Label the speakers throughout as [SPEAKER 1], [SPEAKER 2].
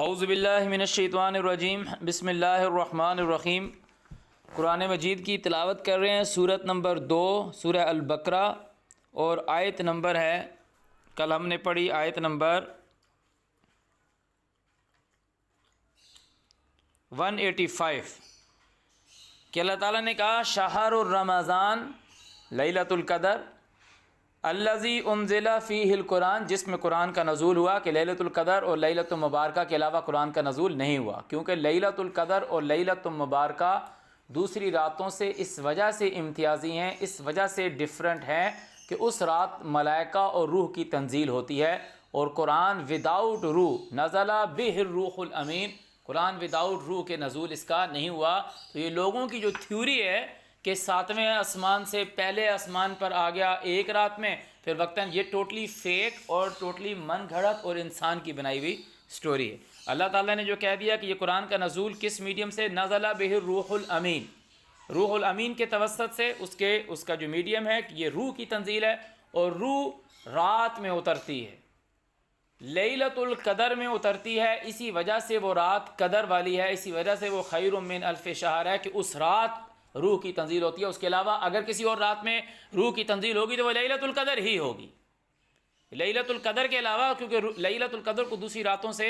[SPEAKER 1] اعوذ باللہ من الشیطان الرجیم، بسم اللہ الرحمن الرحیم۔ قرآن مجید کی تلاوت کر رہے ہیں سورت نمبر 2 سورہ البقرہ، اور آیت نمبر ہے، کل ہم نے پڑھی آیت نمبر 185 کہ اللہ تعالیٰ نے کہا شہر الرمضان لیلۃ القدر الذی انزل فیہ القرآن، جس میں قرآن کا نزول ہوا کہ لیلۃ القدر اور لیلۃ المبارکہ کے علاوہ قرآن کا نزول نہیں ہوا، کیونکہ لیلۃ القدر اور لیلۃ المبارکہ دوسری راتوں سے اس وجہ سے امتیازی ہیں، اس وجہ سے ڈیفرنٹ ہیں کہ اس رات ملائکہ اور روح کی تنزیل ہوتی ہے، اور قرآن وداؤٹ روح نزل بہ الروح الامین، قرآن وداؤٹ روح کے نزول اس کا نہیں ہوا۔ تو یہ لوگوں کی جو تھیوری ہے کہ 7ویں آسمان سے پہلے آسمان پر آ گیا ایک رات میں پھر وقتاً، یہ ٹوٹلی فیک اور ٹوٹلی من گھڑت اور انسان کی بنائی ہوئی سٹوری ہے۔ اللہ تعالیٰ نے جو کہہ دیا کہ یہ قرآن کا نزول کس میڈیم سے، نزل بہ الروح الامین، روح الامین کے توسط سے، اس کا جو میڈیم ہے کہ یہ روح کی تنزیل ہے، اور روح رات میں اترتی ہے، لیلۃ القدر میں اترتی ہے، اسی وجہ سے وہ رات قدر والی ہے، اسی وجہ سے وہ خیر من الف شہر ہے کہ اس رات روح کی تنزیل ہوتی ہے۔ اس کے علاوہ اگر کسی اور رات میں روح کی تنزیل ہوگی تو وہ لیلۃ القدر ہی ہوگی، لیلۃ القدر کے علاوہ، کیونکہ لیلۃ القدر کو دوسری راتوں سے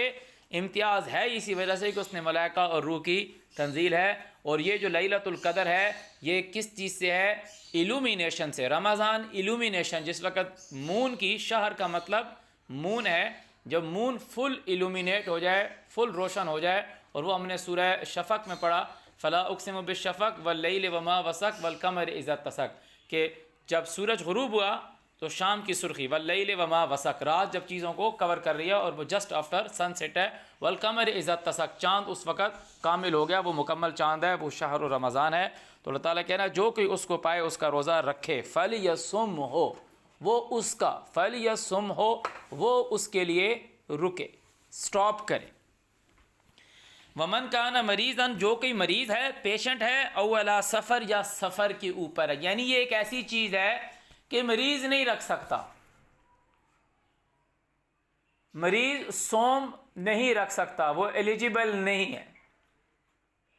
[SPEAKER 1] امتیاز ہے اسی وجہ سے کہ اس نے ملائکہ اور روح کی تنزیل ہے۔ اور یہ جو لیلۃ القدر ہے یہ کس چیز سے ہے؟ ایلومینیشن سے۔ رمضان ایلومینیشن، جس وقت مون کی، شہر کا مطلب مون ہے، جب مون فل ایلومینیٹ ہو جائے، فل روشن ہو جائے، اور وہ ہم نے سورہ شفق میں پڑھا، فلا اقسم بالشفق واللیل وما وسق والقمر اذا اتسق، کہ جب سورج غروب ہوا تو شام کی سرخی، واللیل وما وسق، رات جب چیزوں کو کور کر رہی ہے اور وہ جسٹ آفٹر سن سیٹ ہے، والقمر اذا اتسق، چاند اس وقت کامل ہو گیا، وہ مکمل چاند ہے، وہ شہر رمضان ہے۔ تو اللہ تعالیٰ کہنا جو کوئی اس کو پائے اس کا روزہ رکھے، فلیصمہ، وہ اس کا، فلیصمہ، وہ اس کے لیے رکے، سٹاپ کرے۔ ومن کان مریضا، جو کوئی مریض ہے، پیشنٹ ہے، او علی سفر، یا سفر کے اوپر ہے، یعنی یہ ایک ایسی چیز ہے کہ مریض نہیں رکھ سکتا، مریض صوم نہیں رکھ سکتا، وہ ایلیجیبل نہیں ہے،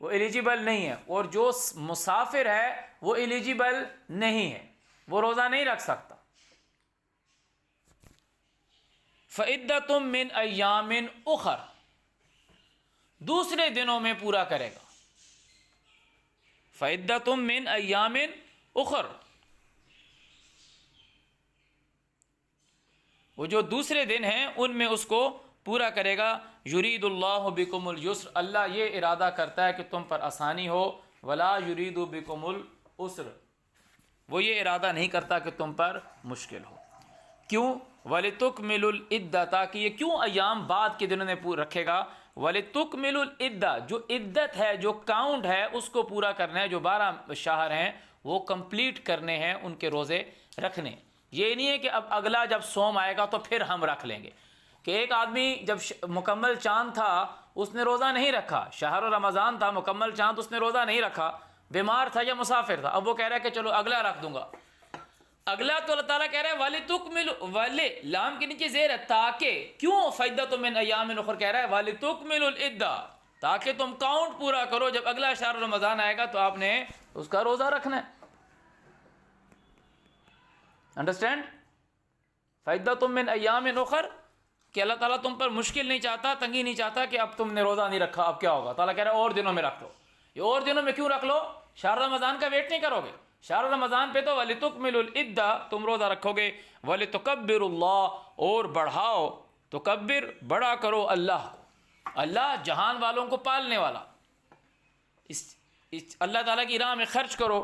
[SPEAKER 1] وہ ایلیجیبل نہیں ہے، اور جو مسافر ہے وہ ایلیجیبل نہیں ہے، وہ روزہ نہیں رکھ سکتا۔ فعدۃ من ایام اخر، دوسرے دنوں میں پورا کرے گا، فعدۃ من ایام اخر، وہ جو دوسرے دن ہیں ان میں اس کو پورا کرے گا۔ یرید اللہ بکم الیسر، اللہ یہ ارادہ کرتا ہے کہ تم پر آسانی ہو، ولا یرید بکم العسر، وہ یہ ارادہ نہیں کرتا کہ تم پر مشکل ہو۔ کیوں؟ وَلِتُكْمِلُ الْعِدَّةَ، تاکہ یہ کیوں ایام بعد کے دنوں میں رکھے گا؟ وَلِتُكْمِلُ الْعِدَّةَ، جو عدت ہے، جو کاؤنٹ ہے، اس کو پورا کرنا ہے، جو 12 شہر ہیں وہ کمپلیٹ کرنے ہیں، ان کے روزے رکھنے۔ یہ نہیں ہے کہ اب اگلا جب سوم آئے گا تو پھر ہم رکھ لیں گے، کہ ایک آدمی جب مکمل چاند تھا اس نے روزہ نہیں رکھا، شہر رمضان تھا، مکمل چاند، اس نے روزہ نہیں رکھا، بیمار تھا یا مسافر تھا، اب وہ کہہ رہا ہے کہ چلو اگلا رکھ دوں گا، اگلا تو اللہ تعالیٰ کہہ رہا ہے وَلِتُكْمِلُ، وَلِ لام کے نیچے زیر ہے، تاکہ، کیوں فَعِدَّةٌ مِّنْ أَيَّامٍ أُخَرَ کہہ رہا ہے وَلِتُكْمِلُ الْعِدَّةَ، تاکہ تم کاؤنٹ پورا کرو، جب اگلا شہر رمضان آئے گا تو آپ نے اس کا روزہ رکھنا ہے۔ انڈرسٹینڈ؟ فَعِدَّةٌ مِّنْ أَيَّامٍ أُخَرَ، کہ اللہ تعالیٰ تم پر مشکل نہیں چاہتا، تنگی نہیں چاہتا کہ اب تم نے روزہ نہیں رکھا اب کیا ہوگا، تعالیٰ کہہ رہا ہے اور دنوں میں رکھ لو۔ یہ اور دنوں میں کیوں رکھ لو؟ شہر رمضان کا ویٹ نہیں کرو گے، شہر رمضان پہ تو وَلِتُكْمِلُ الْعِدَّةَ، تم روزہ رکھو گے، وَلِتُكَبِّرُ اللَّهَ، اور بڑھاؤ، تکبر، بڑا کرو اللہ کو، اللہ جہان والوں کو پالنے والا، اس اللہ تعالیٰ کی راہ میں خرچ کرو،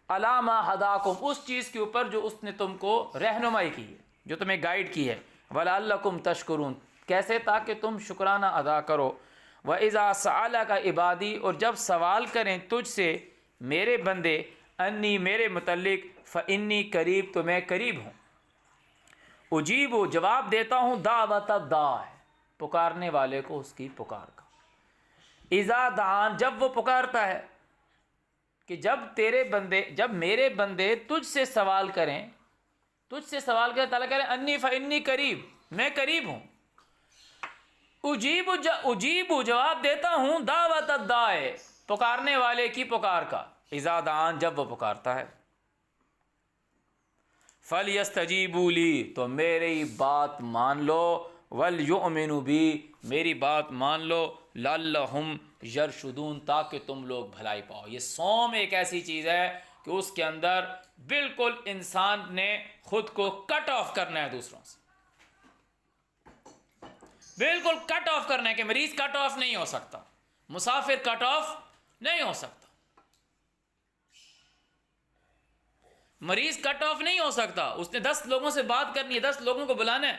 [SPEAKER 1] عَلَىٰ مَا هَدَاكُمْ، اس چیز کے اوپر جو اس نے تم کو رہنمائی کی ہے، جو تمہیں گائیڈ کی ہے، وَلَعَلَّكُمْ تَشْكُرُونَ، کیسے؟ تاکہ تم شکرانہ ادا کرو۔ وَإِذَا سَأَلَكَ عِبَادِي، اور جب سوال کریں تجھ سے میرے بندے، انی، میرے متعلق، فَإِنِّي قریب، تو میں قریب ہوں، اجیب، جواب دیتا ہوں، دعوت الداع، پکارنے والے کو اس کی پکار کا، اذا دعان، جب وہ پکارتا ہے، کہ جب تیرے بندے، جب میرے بندے تجھ سے سوال کریں، تجھ سے سوال کریں، تعالیٰ کہہ رہے ہیں انی فإنی قریب، میں قریب ہوں، اجیب جواب دیتا ہوں دعوت الداعی پکارنے والے کی پکار کا، اذا دعان جب وہ پکارتا ہے، فَلْيَسْتَجِيبُوا لِي تو میری بات مان لو، وَلْيُؤْمِنُوا بِي میری بات مان لو، لَعَلَّهُمْ يَرْشُدُونَ تاکہ تم لوگ بھلائی پاؤ۔ یہ صوم ایک ایسی چیز ہے کہ اس کے اندر بالکل انسان نے خود کو کٹ آف کرنا ہے دوسروں سے، بالکل کٹ آف کرنا ہے کہ مریض کٹ آف نہیں ہو سکتا، مسافر کٹ آف نہیں ہو سکتا، مریض کٹ آف نہیں ہو سکتا۔ اس نے 10 لوگوں سے بات کرنی ہے، 10 لوگوں کو بلانا ہے،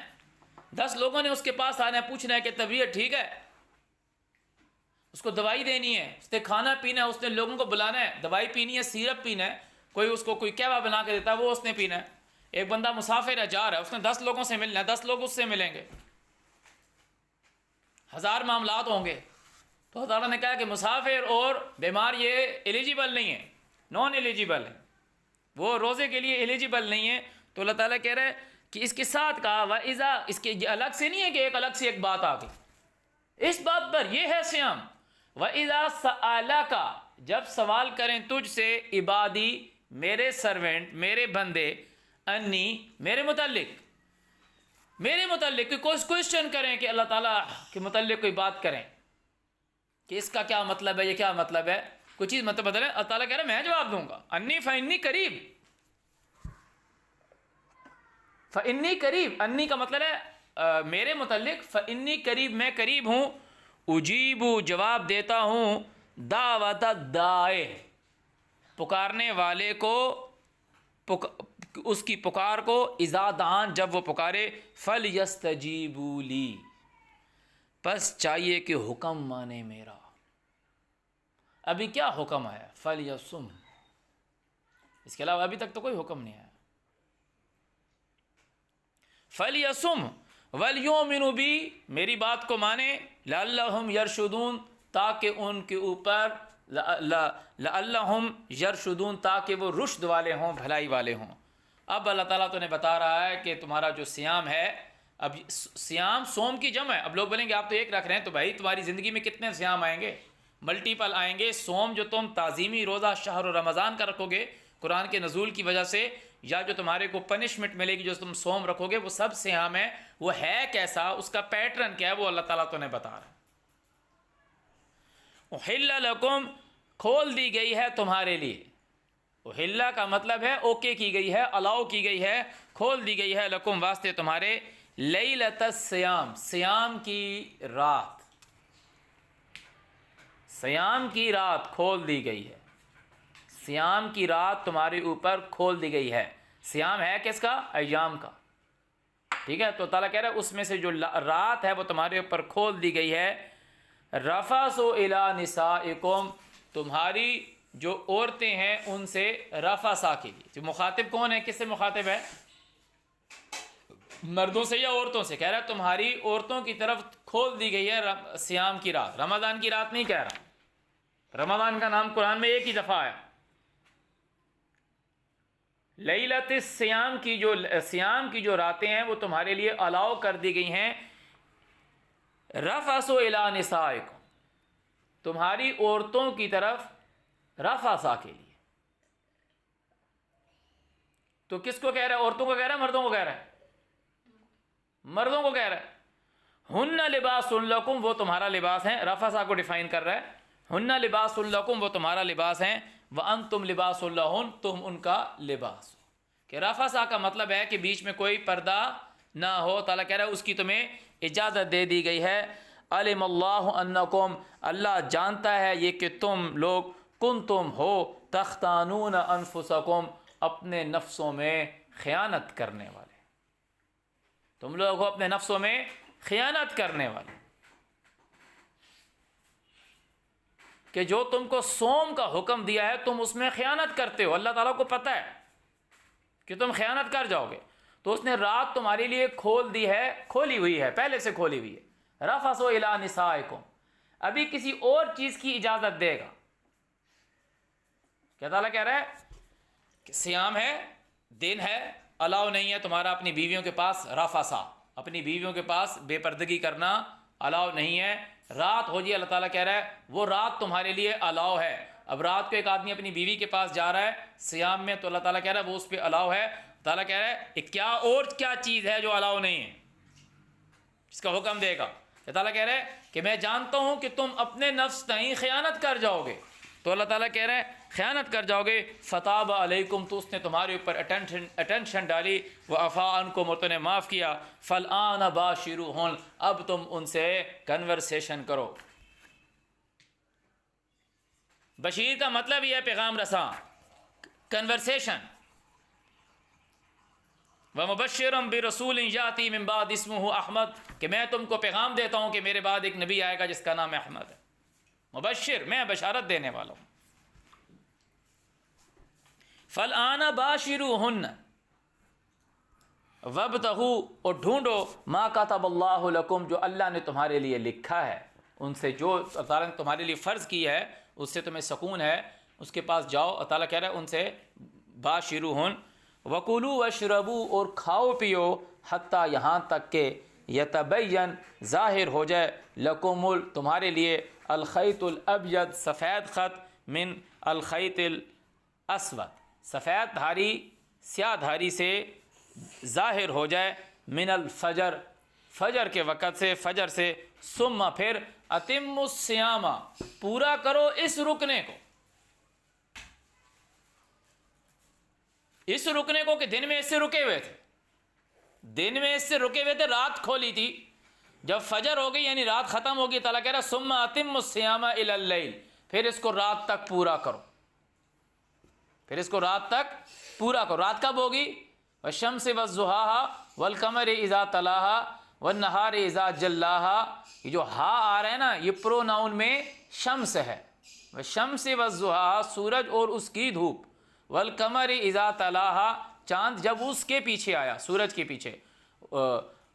[SPEAKER 1] 10 لوگوں نے اس کے پاس آنا ہے، پوچھنا ہے کہ طبیعت ٹھیک ہے، اس کو دوائی دینی ہے، اس نے کھانا پینا ہے، اس نے لوگوں کو بلانا ہے، دوائی پینی ہے، سیرپ پینا ہے، کوئی اس کو کوئی قہوہ بنا کے دیتا ہے وہ اس نے پینا ہے۔ ایک بندہ مسافر ہے، جا رہا ہے، اس نے 10 لوگوں سے ملنا ہے، 10 لوگ اس سے ملیں گے، 1000 معاملات ہوں گے۔ تو اللہ تعالیٰ نے کہا کہ مسافر اور بیمار یہ ایلیجیبل نہیں ہے، نان ایلیجیبل ہے، وہ روزے کے لیے ایلیجیبل نہیں ہے۔ تو اللہ تعالیٰ کہہ رہا ہے کہ اس کے ساتھ کہا وَإِذَا، اس کے الگ سے نہیں ہے کہ ایک الگ سے ایک بات آ گئی، اس بات پر یہ ہے صیام۔ وَإِذَا سَأَلَكَ جب سوال کریں تجھ سے عبادی میرے سرونٹ میرے بندے، انی میرے متعلق کوئی کوشچن کریں کہ اللہ تعالیٰ کے متعلق کوئی بات کریں کہ اس کا کیا مطلب ہے، یہ کیا مطلب ہے، کوئی چیز مطلب بدلے، اللہ تعالیٰ کہہ رہا ہے میں جواب دوں گا۔ انی فانی قریب، فانی قریب، انی کا مطلب ہے میرے متعلق، فانی قریب میں قریب ہوں، اجیب جواب دیتا ہوں، دعوت الداعی پکارنے والے کو، اس کی پکار کو، اذا دعان جب وہ پکارے، فَلْيَسْتَجِيبُوا لِي پس چاہیے کہ حکم مانے میرا۔ ابھی کیا حکم آیا؟ فَلْيَصُمْ، اس کے علاوہ ابھی تک تو کوئی حکم نہیں آیا۔ فَلْيَصُمْ وَلْيُؤْمِنُوا بِي میری بات کو مانے، لَعَلَّهُمْ يَرْشُدُونَ تاکہ ان کے اوپر، لَعَلَّهُمْ يَرْشُدُونَ تاکہ وہ رشد والے ہوں، بھلائی والے ہوں۔ اب اللہ تعالیٰ تو نے بتا رہا ہے کہ تمہارا جو سیام ہے، اب سیام سوم کی جمع ہے۔ اب لوگ بولیں گے آپ تو ایک رکھ رہے ہیں، تو بھائی تمہاری زندگی میں کتنے سیام آئیں گے؟ ملٹیپل آئیں گے۔ سوم جو تم تعظیمی روزہ شہر رمضان کا رکھو گے قرآن کے نزول کی وجہ سے، یا جو تمہارے کو پنشمنٹ ملے گی جو تم سوم رکھو گے، وہ سب سیام ہے۔ وہ ہے کیسا، اس کا پیٹرن کیا ہے، وہ اللہ تعالیٰ تو نے بتا رہا ہے۔ احل لکم کھول دی گئی ہے تمہارے لیے، احل کا مطلب ہے اوکے کی گئی ہے، الاؤ کی گئی ہے، کھول دی گئی ہے، لکم واسطے تمہارے، لیلۃ الصیام سیام کی رات، سیام کی رات کھول دی گئی ہے، سیام کی رات تمہارے اوپر کھول دی گئی ہے۔ سیام ہے کس کا؟ ایام کا، ٹھیک ہے۔ تو تعالیٰ کہہ رہا ہے اس میں سے جو رات ہے وہ تمہارے اوپر کھول دی گئی ہے۔ رفثوا الی نسائکم تمہاری جو عورتیں ہیں ان سے رفثا کے لیے، جو مخاطب کون ہے، کس سے مخاطب ہے؟ مردوں سے یا عورتوں سے؟ کہہ رہا ہے تمہاری عورتوں کی طرف کھول دی گئی ہے سیام کی رات، رمضان کی رات نہیں کہہ رہا، رمضان کا نام قرآن میں ایک ہی دفعہ آیا۔ لیلۃ الصیام کی جو سیام کی جو راتیں ہیں وہ تمہارے لیے الاؤ کر دی گئی ہیں۔ رفثوا الی نسائکم تمہاری عورتوں کی طرف رفثا کے لیے۔ تو کس کو کہہ رہا ہے؟ عورتوں کو کہہ رہا ہے، مردوں کو کہہ رہا ہے؟ مردوں کو کہہ رہا ہے۔ ہن لباس لکم وہ تمہارا لباس ہیں، رفثا کو ڈیفائن کر رہا ہے۔ ہن لباس لکم وہ تمہارا لباس ہیں، وانتم لباس لہن تم ان کا لباس ہو۔ کہ رفثا کا مطلب ہے کہ بیچ میں کوئی پردہ نہ ہو۔ تعالیٰ کہہ رہا ہے اس کی تمہیں اجازت دے دی گئی ہے۔ علم اللہ انکم اللہ جانتا ہے یہ کہ تم لوگ کنتم ہو تختانون انفسکم اپنے نفسوں میں خیانت کرنے والے، تم لوگ ہو اپنے نفسوں میں خیانت کرنے والے، کہ جو تم کو صوم کا حکم دیا ہے تم اس میں خیانت کرتے ہو۔ اللہ تعالیٰ کو پتہ ہے کہ تم خیانت کر جاؤ گے، تو اس نے رات تمہارے لیے کھول دی ہے، کھولی ہوئی ہے، پہلے سے کھولی ہوئی ہے۔ رفثوا الی نسائکم ابھی کسی اور چیز کی اجازت دے گا۔ کیا تعالیٰ کہہ رہا ہے کہ سیام ہے، دن ہے، الاؤ نہیں ہے تمہارا اپنی بیویوں کے پاس رفثا، اپنی بیویوں کے پاس بے پردگی کرنا الاؤ نہیں ہے. رات ہو جی، اللہ تعالیٰ کہہ رہا ہے وہ رات تمہارے لیے الاؤ ہے. اب رات کو ایک آدمی اپنی بیوی کے پاس جا رہا ہے سیام میں، تو اللہ تعالیٰ کہہ رہا ہے وہ اس پہ الاؤ ہے. تعالیٰ کہہ رہا ہے کیا اور کیا چیز ہے جو الاؤ نہیں ہے، اس کا حکم دے گا. اللہ تعالیٰ کہہ رہا ہے کہ میں جانتا ہوں کہ تم اپنے نفس تئیں خیانت کر جاؤ گے. تو اللہ تعالیٰ کہہ رہا ہے خیانت کر جاؤ گے. فتاب علیکم، تو اس نے تمہارے اوپر اٹینشن ڈالی. وعفا عنکم، اور تو نے معاف کیا. فالآن باشروہن، اب تم ان سے کنورسیشن کرو. بشیر کا مطلب یہ ہے پیغام رساں، کنورسیشن. وَمُبَشِّرًا بِرَسُولٍ يَأْتِي مِن بَعْدِ اسْمُهُ احمد، کہ میں تم کو پیغام دیتا ہوں کہ میرے بعد ایک نبی آئے گا جس کا نام احمد ہے. مبشر، میں بشارت دینے والا ہوں. فَالْآنَ بَاشِرُوهُنَّ وَابْتَغُوا، اور ڈھونڈو مَا كَتَبَ اللَّهُ لَكُمْ، جو اللہ نے تمہارے لیے لکھا ہے. ان سے جو اللہ تعالیٰ نے تمہارے لیے فرض کی ہے اس سے تمہیں سکون ہے، اس کے پاس جاؤ. اللہ تعالیٰ کہہ رہا ہے ان سے باشروہن. وَكُلُوا وَاشْرَبُوا، اور کھاؤ پیو، حتیٰ یہاں تک کہ یتبین، ظاہر ہو جائے، لکم، تمہارے لیے، الخیط الابید، سفید خط، من الخیط الاسود، سفید دھاری سیاہ دھاری سے ظاہر ہو جائے، من الفجر، فجر کے وقت سے، فجر سے. ثم، پھر، اتم الصیام، پورا کرو اس رکنے کو، اس رکنے کو، کہ دن میں اس سے رکے ہوئے تھے، دن میں اس سے رکے ہوئے تھے، رات کھولی تھی، جب فجر ہو گئی یعنی رات ختم ہوگی، تعالیٰ کہہ رہا ہے ثم اتم الصیام الی اللیل، پھر اس کو رات تک پورا کرو، پھر اس کو رات تک پورا کرو. رات کب ہوگی؟ والشمس والضحاها والقمر اذا تلاها والنہار اذا جلاها. یہ جو ہا آ رہا ہے نا، یہ پروناؤن میں شمس ہے. والشمس والضحاها، سورج اور اس کی دھوپ. والقمر اذا تلاها، چاند جب اس کے پیچھے آیا، سورج کے پیچھے.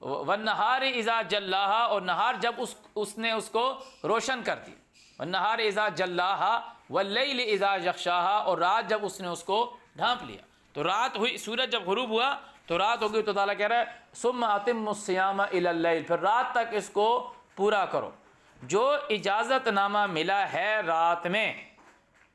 [SPEAKER 1] والنہار اذا جلاها، اور نہار جب اس نے اس کو روشن کر دی. والنہار اذا جلاها واللیل اذا یغشاها، اور رات جب اس نے اس کو ڈھانپ لیا. تو رات ہوئی، سورج جب غروب ہوا تو رات ہو گئی. تو تعالیٰ کہہ رہا ہے ثم اتم الصیام الی اللیل، پھر رات تک اس کو پورا کرو. جو اجازت نامہ ملا ہے رات میں،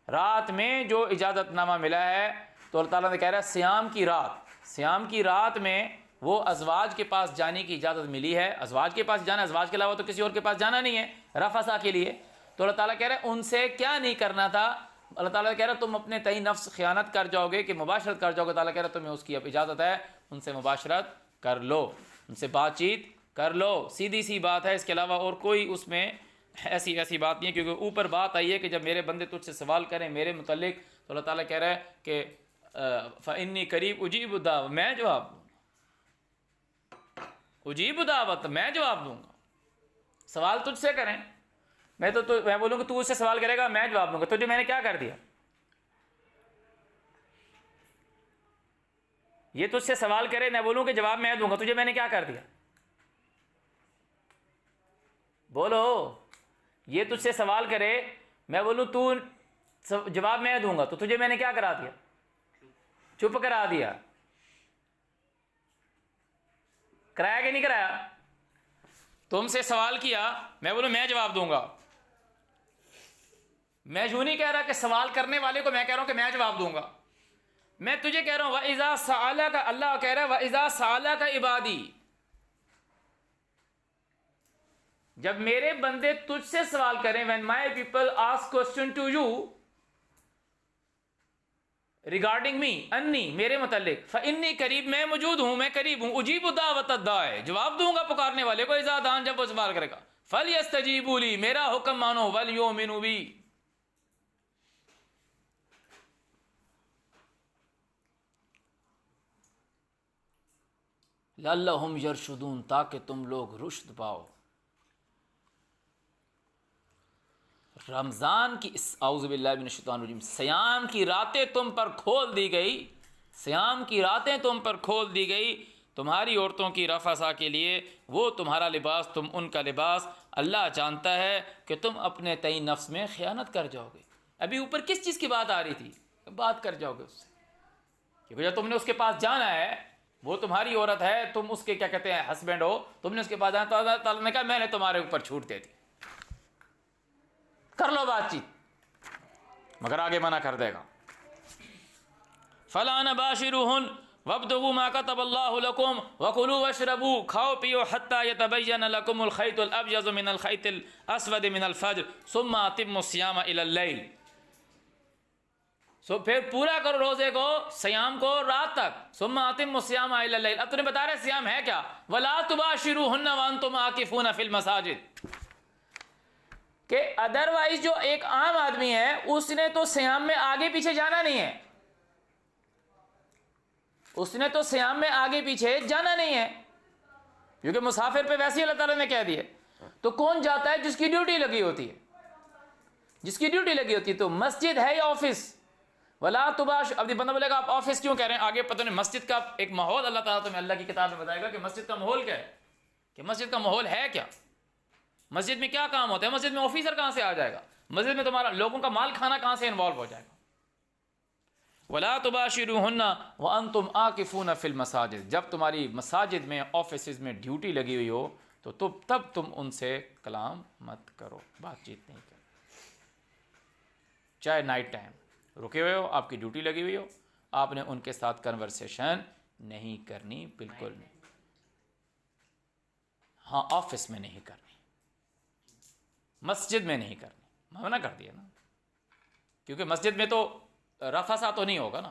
[SPEAKER 1] رات میں جو اجازت نامہ ملا ہے، تو اللہ تعالیٰ نے کہہ رہا ہے سیام کی رات، سیام کی رات میں وہ ازواج کے پاس جانے کی اجازت ملی ہے. ازواج کے پاس جانا، ازواج کے علاوہ تو کسی اور کے پاس جانا نہیں ہے رفثا کے لیے. تو اللہ تعالیٰ کہہ رہا ہے ان سے کیا نہیں کرنا تھا. اللہ تعالیٰ کہہ رہا ہے تم اپنے تئیں نفس خیانت کر جاؤ گے، کہ مباشرت کر جاؤ گے. تعالیٰ کہہ رہا ہے تمہیں اس کی اب اجازت ہے، ان سے مباشرت کر لو، ان سے بات چیت کر لو. سیدھی سی بات ہے، اس کے علاوہ اور کوئی اس میں ایسی بات نہیں ہے. کیونکہ اوپر بات آئی ہے کہ جب میرے بندے تجھ سے سوال کریں میرے متعلق، تو اللہ تعالیٰ کہہ رہا ہے کہ فَإِنِّي قَرِيبٌ أُجِيبُ الدَّعْوَةَ، میں جواب دوں گا. اجیب دعوت، میں جواب دوں گا. سوال تجھ سے کریں، میں بولوں کہ تو اس سے سوال کرے گا، میں جواب دوں گا. تجھے میں نے کیا کر دیا؟ یہ تجھ سے سوال کرے، میں بولوں کہ جواب میں دوں گا، تجھے میں نے کیا کر دیا؟ بولو. یہ تجھ سے سوال کرے، میں بولوں تو جواب میں دوں گا، تو تجھے میں نے کیا کرا دیا؟ چپ کرا دیا. کرایا کہ نہیں کرایا؟ تم سے سوال کیا، میں بولوں میں جواب دوں گا. میں یوں نہیں کہہ رہا کہ سوال کرنے والے کو میں کہہ رہا ہوں کہ میں جواب دوں گا. میں تجھے کہہ رہا ہوں وَإِذَا سَأَلَكَ، اللہ کہہ رہا ہے وَإِذَا سَأَلَكَ عِبَادِي، جب میرے بندے تجھ سے سوال کریں، when my people ask question to you regarding me، انی، میرے متعلق، فَإِنِّي قریب، میں موجود ہوں، میں قریب ہوں. اجیب دعوت الداعِ، جواب دوں گا پکارنے والے کو، اذا دعان، جب وہ سوال کرے گا. فَلْيَسْتَجِيبُوا لِي، میرا حکم مانو، وَلْيُؤْمِنُوا بِي، لَعَلَّهُمْ يَرْشُدُونَ، تاکہ تم لوگ رشد پاؤ. رمضان کی اعوذ باللہ من الشیطان الرجیم، سیام کی راتیں تم پر کھول دی گئی، سیام کی راتیں تم پر کھول دی گئی تمہاری عورتوں کی رفثا کے لیے. وہ تمہارا لباس، تم ان کا لباس. اللہ جانتا ہے کہ تم اپنے تئیں نفس میں خیانت کر جاؤ گے. ابھی اوپر کس چیز کی بات آ رہی تھی؟ بات کر جاؤ گے اس سے، کہ بھیا تم نے اس کے پاس جانا ہے، وہ تمہاری عورت ہے، تم اس کے کیا کہتے ہیں ہسبینڈ ہو، تم نے اس کے پاس جانا، تو اللہ تعالیٰ نے کہا میں نے تمہارے اوپر چھوٹ دے دی، کر لو بات چیت، مگر آگے منع کر دے گا۔ فَلَا نَبَاشِرُهُنَّ وَابْتَغُوا مَا كَتَبَ اللَّهُ لَكُمْ وَكُلُوا وَاشْرَبُوا، کھاؤ پیو حَتَّى يَتَبَيَّنَ لَكُمُ الْخَيْطُ الْأَبْيَضُ مِنَ الْخَيْطِ الْأَسْوَدِ مِنَ الْفَجْرِ ثُمَّ أَتِمُّوا الصِّيَامَ إِلَى اللَّيْلِ، پھر پورا کرو روزے کو، سیام کو رات تک، ثم اتم الصیام الی اللیل۔ اب تمہیں بتا رہے سیام ہے کیا، ولا تباشروہن وانتم عاکفون فی المساجد، کہ ادروائز جو ایک عام آدمی ہے اس نے تو سیام میں آگے پیچھے جانا نہیں ہے، اس نے تو سیام میں آگے پیچھے جانا نہیں ہے، کیونکہ مسافر پہ ویسے ہی اللہ تعالیٰ نے کہہ دیا۔ تو کون جاتا ہے؟ جس کی ڈیوٹی لگی ہوتی ہے، جس کی ڈیوٹی لگی ہوتی ہے، تو مسجد ہے یا آفس، ولا تباش۔ اب بندہ بولے گا آپ آفس کیوں کہہ رہے ہیں، آگے پتہ نہیں مسجد کا ایک ماحول اللہ تعالیٰ تمہیں اللہ کی کتاب میں بتائے گا کہ مسجد کا ماحول کیا ہے، کہ مسجد کا ماحول ہے کیا، مسجد میں کیا کام ہوتا ہے، مسجد میں آفیسر کہاں سے آ جائے گا، مسجد میں تمہارا لوگوں کا مال کھانا کہاں سے انوالو ہو جائے گا۔ ولا تباشروہن وانتم عاکفون فی المساجد، جب تمہاری مساجد میں آفیسز میں ڈیوٹی لگی ہوئی ہو تو تب تم ان سے کلام مت کرو، بات چیت نہیں کرو، چاہے نائٹ ٹائم رکے ہوئے ہو، آپ کی ڈیوٹی لگی ہوئی ہو، آپ نے ان کے ساتھ کنورسیشن نہیں کرنی، بالکل نہیں۔ ہاں آفس میں نہیں کرنی، مسجد میں نہیں کرنی، منع کر دیا نا، کیونکہ مسجد میں تو رفع تو نہیں ہوگا نا،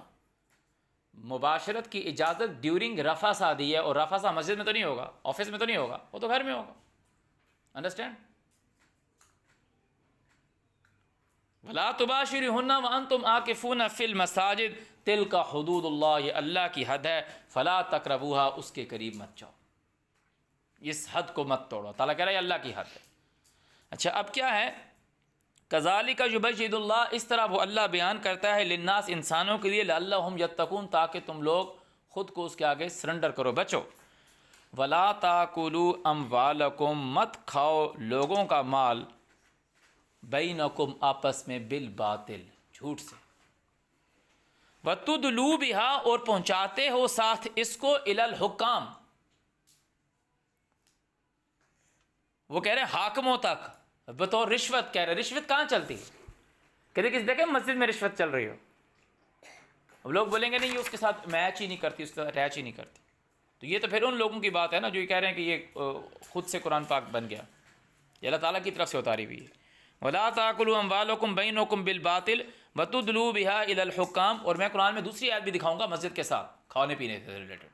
[SPEAKER 1] مباشرت کی اجازت ڈیورنگ رفع دی ہے، اور رفع مسجد میں تو نہیں ہوگا، آفس میں تو نہیں ہوگا، وہ تو گھر میں ہوگا، انڈرسٹینڈ۔ وَلَا تُبَاشِرُوهُنَّ وَأَنْتُمْ عَاكِفُونَ فِي الْمَسَاجِدِ تِلْكَ حُدُودُ اللَّهِ، یہ اللہ کی حد ہے، فَلَا تَقْرَبُوهَا، اس کے قریب مت جاؤ، اس حد کو مت توڑو، تعالیٰ کہہ رہا ہے یہ اللہ کی حد ہے۔ اچھا اب کیا ہے، كَذَلِكَ يُبَيِّنُ اللَّهُ، اس طرح وہ اللہ بیان کرتا ہے، للناس انسانوں کے لیے، لعلہم یتقون، تاکہ تم لوگ خود کو اس کے آگے سرنڈر کرو، بچو۔ وَلَا تَأْكُلُوا أَمْوَالَكُمْ، مت کھاؤ لوگوں کا مال، بینکم آپس میں، بالباطل، جھوٹ سے، وَتُدْلُوا بِهَا، اور پہنچاتے ہو ساتھ اس کو، الی الحکام، وہ کہہ رہے ہیں حاکموں تک، بطور رشوت، کہہ رہے ہیں رشوت کہاں چلتی ہے، کہتے دیکھیں مسجد میں رشوت چل رہی ہو، اب لوگ بولیں گے نہیں یہ اس کے ساتھ میچ ہی نہیں کرتی، اس کے ساتھ اٹیچ ہی نہیں کرتی، تو یہ تو پھر ان لوگوں کی بات ہے نا جو یہ کہہ رہے ہیں کہ یہ خود سے قرآن پاک بن گیا، یہ اللہ تعالیٰ کی طرف سے اتاری ہوئی ہے۔ وَلَا تَأْكُلُوا أَمْوَالَكُمْ بَيْنَكُمْ بِالْبَاطِلِ وَتُدْلُوا بِهَا إِلَى الْحُكَّامِ، اور میں قرآن میں دوسری آیت بھی دکھاؤں گا مسجد کے ساتھ، کھانے پینے سے ریلیٹڈ،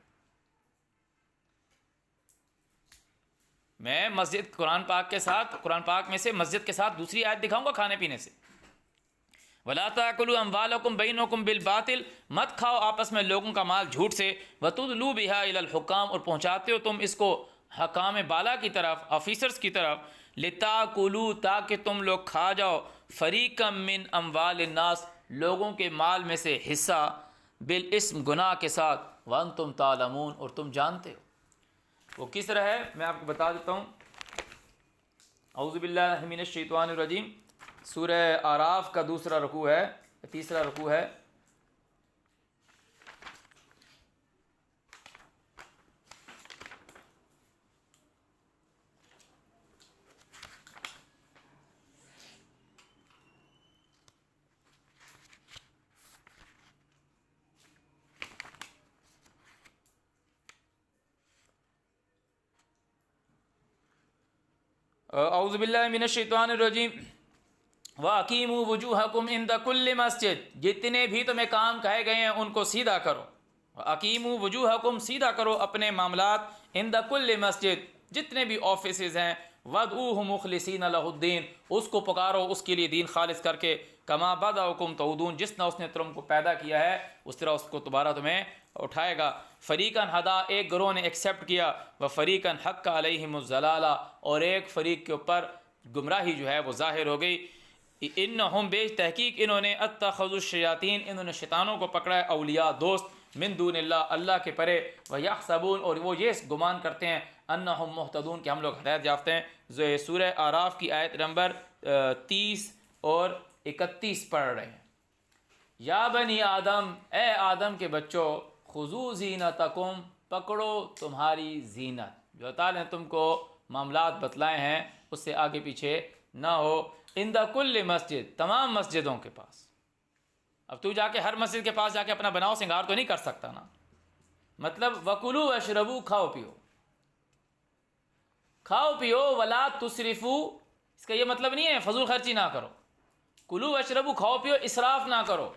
[SPEAKER 1] میں مسجد قرآن پاک کے ساتھ، قرآن پاک میں سے مسجد کے ساتھ دوسری آیت دکھاؤں گا کھانے پینے سے۔ وَلَا تَأْكُلُوا أَمْوَالَكُمْ بَيْنَكُمْ بِالْبَاطِلِ، مت کھاؤ آپس میں لوگوں کا مال جھوٹ سے، وَتُدْلُوا بِهَا إِلَى الْحُكَّامِ، اور پہنچاتے ہو تم اس کو حکام بالا کی طرف، آفیسرز کی طرف، لِتَأْكُلُوا، تاکہ تم لوگ کھا جاؤ، فَرِيقًا مِّنْ أَمْوَالِ النَّاسِ، لوگوں کے مال میں سے حصہ، بالاسم، گناہ کے ساتھ، وَأَنْتُمْ تَعْلَمُونَ، اور تم جانتے ہو۔ وہ کس طرح ہے میں آپ کو بتا دیتا ہوں، اعوذ باللہ من الشیطان الرجیم، سورہ اعراف کا دوسرا رکوع ہے، تیسرا رکوع ہے، اعوذ باللہ من الشیطان الرجیم، وَأَقِیمُوا وُجُوهَکُمْ عِنْدَ كُلِّ مسجد، جتنے بھی تمہیں کام کہے گئے ہیں ان کو سیدھا کرو، وَأَقِیمُوا وُجُوهَکُمْ، سیدھا کرو اپنے معاملات، عِنْدَ كُلِّ مسجد، جتنے بھی آفیسز ہیں، وَادْعُوهُ مُخْلِصِينَ لَهُ الدِّينَ، اس کو پکارو اس کے لیے دین خالص کر کے، كَمَا بَدَأَكُمْ تَعُودُونَ، جس طرح اس نے تم کو پیدا کیا ہے اس طرح اس کو دوبارہ تمہیں اٹھائے گا۔ فریقاً ہدا، ایک گروہ نے ایکسیپٹ کیا، وفریقاً حق علیہم الضلالہ، اور ایک فریق کے اوپر گمراہی جو ہے وہ ظاہر ہو گئی۔ انہم، بے تحقیق انہوں نے، اتخذوا الشیاطین، انہوں نے شیطانوں کو پکڑا ہے اولیاء، دوست، من دون اللہ، اللہ کے پرے، ویحسبون، اور وہ یہ گمان کرتے ہیں، انہم مہتدون، کہ ہم لوگ ہدایت یافتہ ہیں۔ سورہ اعراف کی آیت نمبر 30 اور 31 پڑھ رہے ہیں۔ یا بنی آدم، اے آدم کے بچوں، خذوا زینتکم، پکڑو تمہاری زینت. جو تعالیٰ نے تم کو معاملات بتلائے ہیں اس سے آگے پیچھے نہ ہو. عند کل مسجد, تمام مسجدوں کے پاس. اب تو جا کے ہر مسجد کے پاس جا کے اپنا بناؤ سنگار تو نہیں کر سکتا نا. مطلب وکلو اشربو, کھاؤ پیو, کھاؤ پیو. ولا تسرفو, اس کا یہ مطلب نہیں ہے فضول خرچی نہ کرو. کلو اشربو, کھاؤ پیو, اسراف نہ کرو,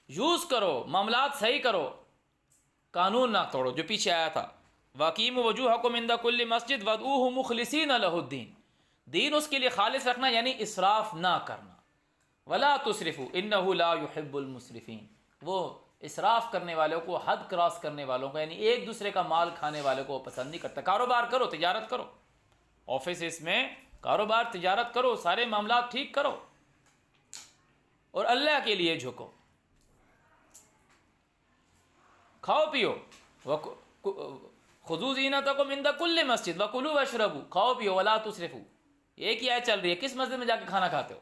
[SPEAKER 1] یوز کرو, معاملات صحیح کرو, قانون نہ توڑو جو پیچھے آیا تھا. واقیم وجوہکم عند کل مسجد ودعوہ مخلصین لہ الدین, دین اس کے لیے خالص رکھنا یعنی اسراف نہ کرنا. ولا تسرفوا انہ لا یحب المسرفین, وہ اسراف کرنے والوں کو, حد کراس کرنے والوں کو, یعنی ایک دوسرے کا مال کھانے والوں کو پسند نہیں کرتا. کاروبار کرو, تجارت کرو, آفیسز میں کاروبار تجارت کرو, سارے معاملات ٹھیک کرو اور اللہ کے لیے جھکو. کھاؤ پیو. خذوا زینتکم عند کل مسجد وکلوا واشربوا, کھاؤ پیو. ولا تسرفوا, ایک ہی آیت چل رہی ہے. کس مسجد میں جا کے کھانا کھاتے ہو؟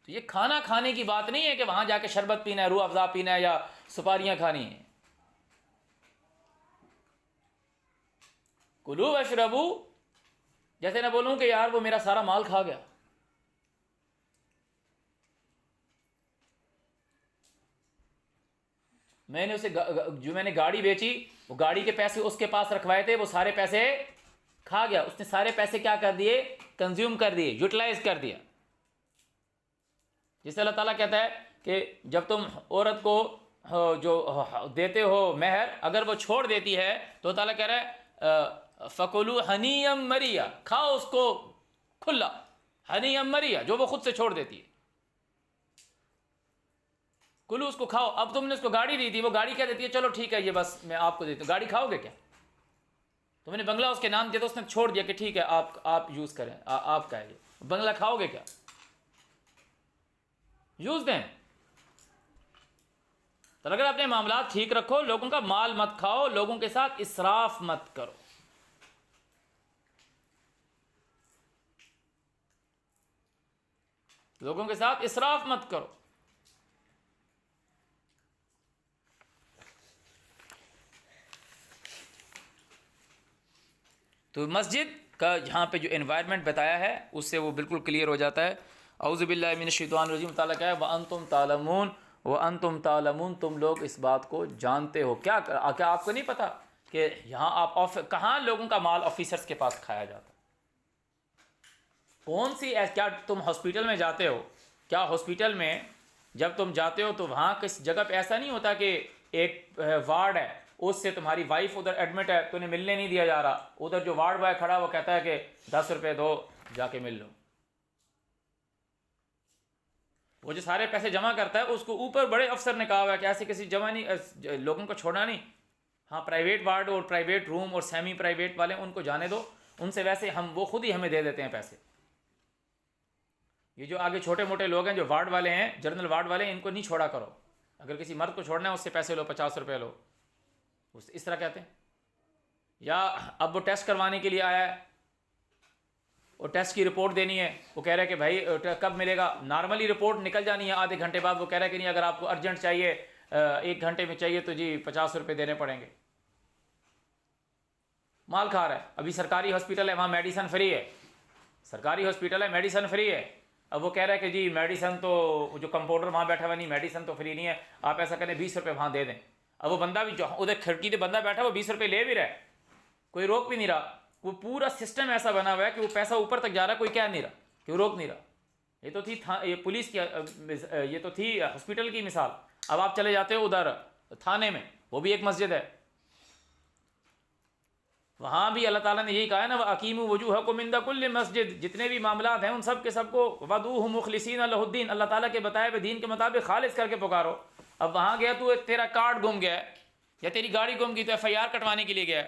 [SPEAKER 1] تو یہ کھانا کھانے کی بات نہیں ہے کہ وہاں جا کے شربت پینا ہے, روح افزا پینا ہے یا سپاریاں کھانی ہیں. کلو واشربو, جیسے نہ بولوں کہ یار وہ میرا سارا مال کھا گیا. میں نے اسے جو میں نے گاڑی بیچی, وہ گاڑی کے پیسے اس کے پاس رکھوائے تھے, وہ سارے پیسے کھا گیا. اس نے سارے پیسے کیا کر دیے؟ کنزیوم کر دیے, یوٹیلائز کر دیا. جس سے اللہ تعالیٰ کہتا ہے کہ جب تم عورت کو جو دیتے ہو مہر, اگر وہ چھوڑ دیتی ہے تو تعالیٰ کہہ رہا ہے فَكُلُوا حَنِيًّا مَرِيًّا, کھاؤ اس کو کھلا, حَنِيًّا مَرِيًّا, جو وہ خود سے چھوڑ دیتی ہے. کلو, اس کو کھاؤ. اب تم نے اس کو گاڑی دی تھی, وہ گاڑی کہہ دیتی ہے چلو ٹھیک ہے یہ بس میں آپ کو دیتی ہوں. گاڑی کھاؤ گے کیا؟ تم نے بنگلہ اس کے نام دیا تو اس نے چھوڑ دیا کہ ٹھیک ہے آپ یوز کریں, آپ کا ہے یہ بنگلہ. کھاؤ گے کیا؟ یوز دیں. تو اگر اپنے معاملات ٹھیک رکھو, لوگوں کا مال مت کھاؤ, لوگوں کے ساتھ اسراف مت کرو. لوگوں کے ساتھ اسراف مت کرو. تو مسجد کا یہاں پہ جو انوائرمنٹ بتایا ہے اس سے وہ بالکل کلیئر ہو جاتا ہے. اعوذ باللہ من الشیطان الرجیم. تعالیٰ کہا ہے وَأَنْتُمْ تَعْلَمُونَ وَأَنْتُمْ تَعْلَمُونَ, تم لوگ اس بات کو جانتے ہو. کیا آپ کو نہیں پتا کہ یہاں آپ کہاں لوگوں کا مال آفیسرز کے پاس کھایا جاتا؟ کون سی, کیا تم ہاسپٹل میں جاتے ہو, کیا ہاسپٹل میں جب تم جاتے ہو تو وہاں کس جگہ پہ ایسا نہیں ہوتا کہ ایک وارڈ ہے, اس سے تمہاری وائف ادھر ایڈمٹ ہے تو انہیں ملنے نہیں دیا جا رہا, ادھر جو وارڈ بوائے کھڑا وہ کہتا ہے کہ 10 روپے دو جا کے مل لو. وہ جو سارے پیسے جمع کرتا ہے اس کو اوپر بڑے افسر نے کہا ہوا ہے کہ ایسے کسی جمع نہیں, لوگوں کو چھوڑنا نہیں. ہاں پرائیویٹ وارڈ اور پرائیویٹ روم اور سیمی پرائیویٹ والے ان کو جانے دو, ان سے ویسے وہ خود ہی ہمیں دے دیتے ہیں پیسے. یہ جو آگے چھوٹے موٹے لوگ ہیں جو وارڈ والے ہیں, جنرل وارڈ والے ہیں, ان کو نہیں چھوڑا کرو. اگر کسی مرد کو چھوڑنا ہے اس سے پیسے لو, 50 روپے لو, اس طرح کہتے ہیں. یا اب وہ ٹیسٹ کروانے کے لیے آیا ہے اور ٹیسٹ کی رپورٹ دینی ہے, وہ کہہ رہا ہے کہ بھائی کب ملے گا؟ نارملی رپورٹ نکل جانی ہے آدھے گھنٹے بعد. وہ کہہ رہا ہے کہ نہیں, اگر آپ کو ارجنٹ چاہیے 1 گھنٹے میں چاہیے تو جی 50 روپے دینے پڑیں گے. مال کھا رہا ہے. ابھی سرکاری ہاسپٹل ہے وہاں میڈیسن فری ہے, سرکاری ہاسپٹل ہے میڈیسن فری ہے. اب وہ کہہ رہا ہے کہ جی میڈیسن تو جو کمپاؤنڈر وہاں بیٹھا ہوا, نہیں میڈیسن تو فری نہیں ہے, آپ ایسا کریں 20 روپے وہاں دے دیں. اب وہ بندہ بھی جو ادھر کھڑکی پہ بندہ بیٹھا وہ 20 روپے لے بھی رہا ہے, کوئی روک بھی نہیں رہا. وہ پورا سسٹم ایسا بنا ہوا ہے کہ وہ پیسہ اوپر تک جا رہا ہے, کوئی کہہ نہیں رہا, کہ وہ روک نہیں رہا. یہ تو تھی یہ پولیس کی, یہ تو تھی ہاسپٹل کی مثال. اب آپ چلے جاتے ہو ادھر تھانے میں, وہ بھی ایک مسجد ہے, وہاں بھی اللہ تعالیٰ نے یہی کہا ہے نا وَأَقِیمُوا وُجُوهَکُمْ عِنْدَ کُلِّ مسجد. جتنے بھی معاملات ہیں ان سب کے سب کو وَادْعُوهُ مُخْلِصِینَ لَهُ الدِّینَ, اللہ تعالیٰ کے بتائے ہوئے دین کے مطابق خالص کر کے پکارو. اب وہاں گیا تو تیرا کارڈ گم گیا یا تیری گاڑی گم گئی تو FIR کٹوانے کے لیے گیا,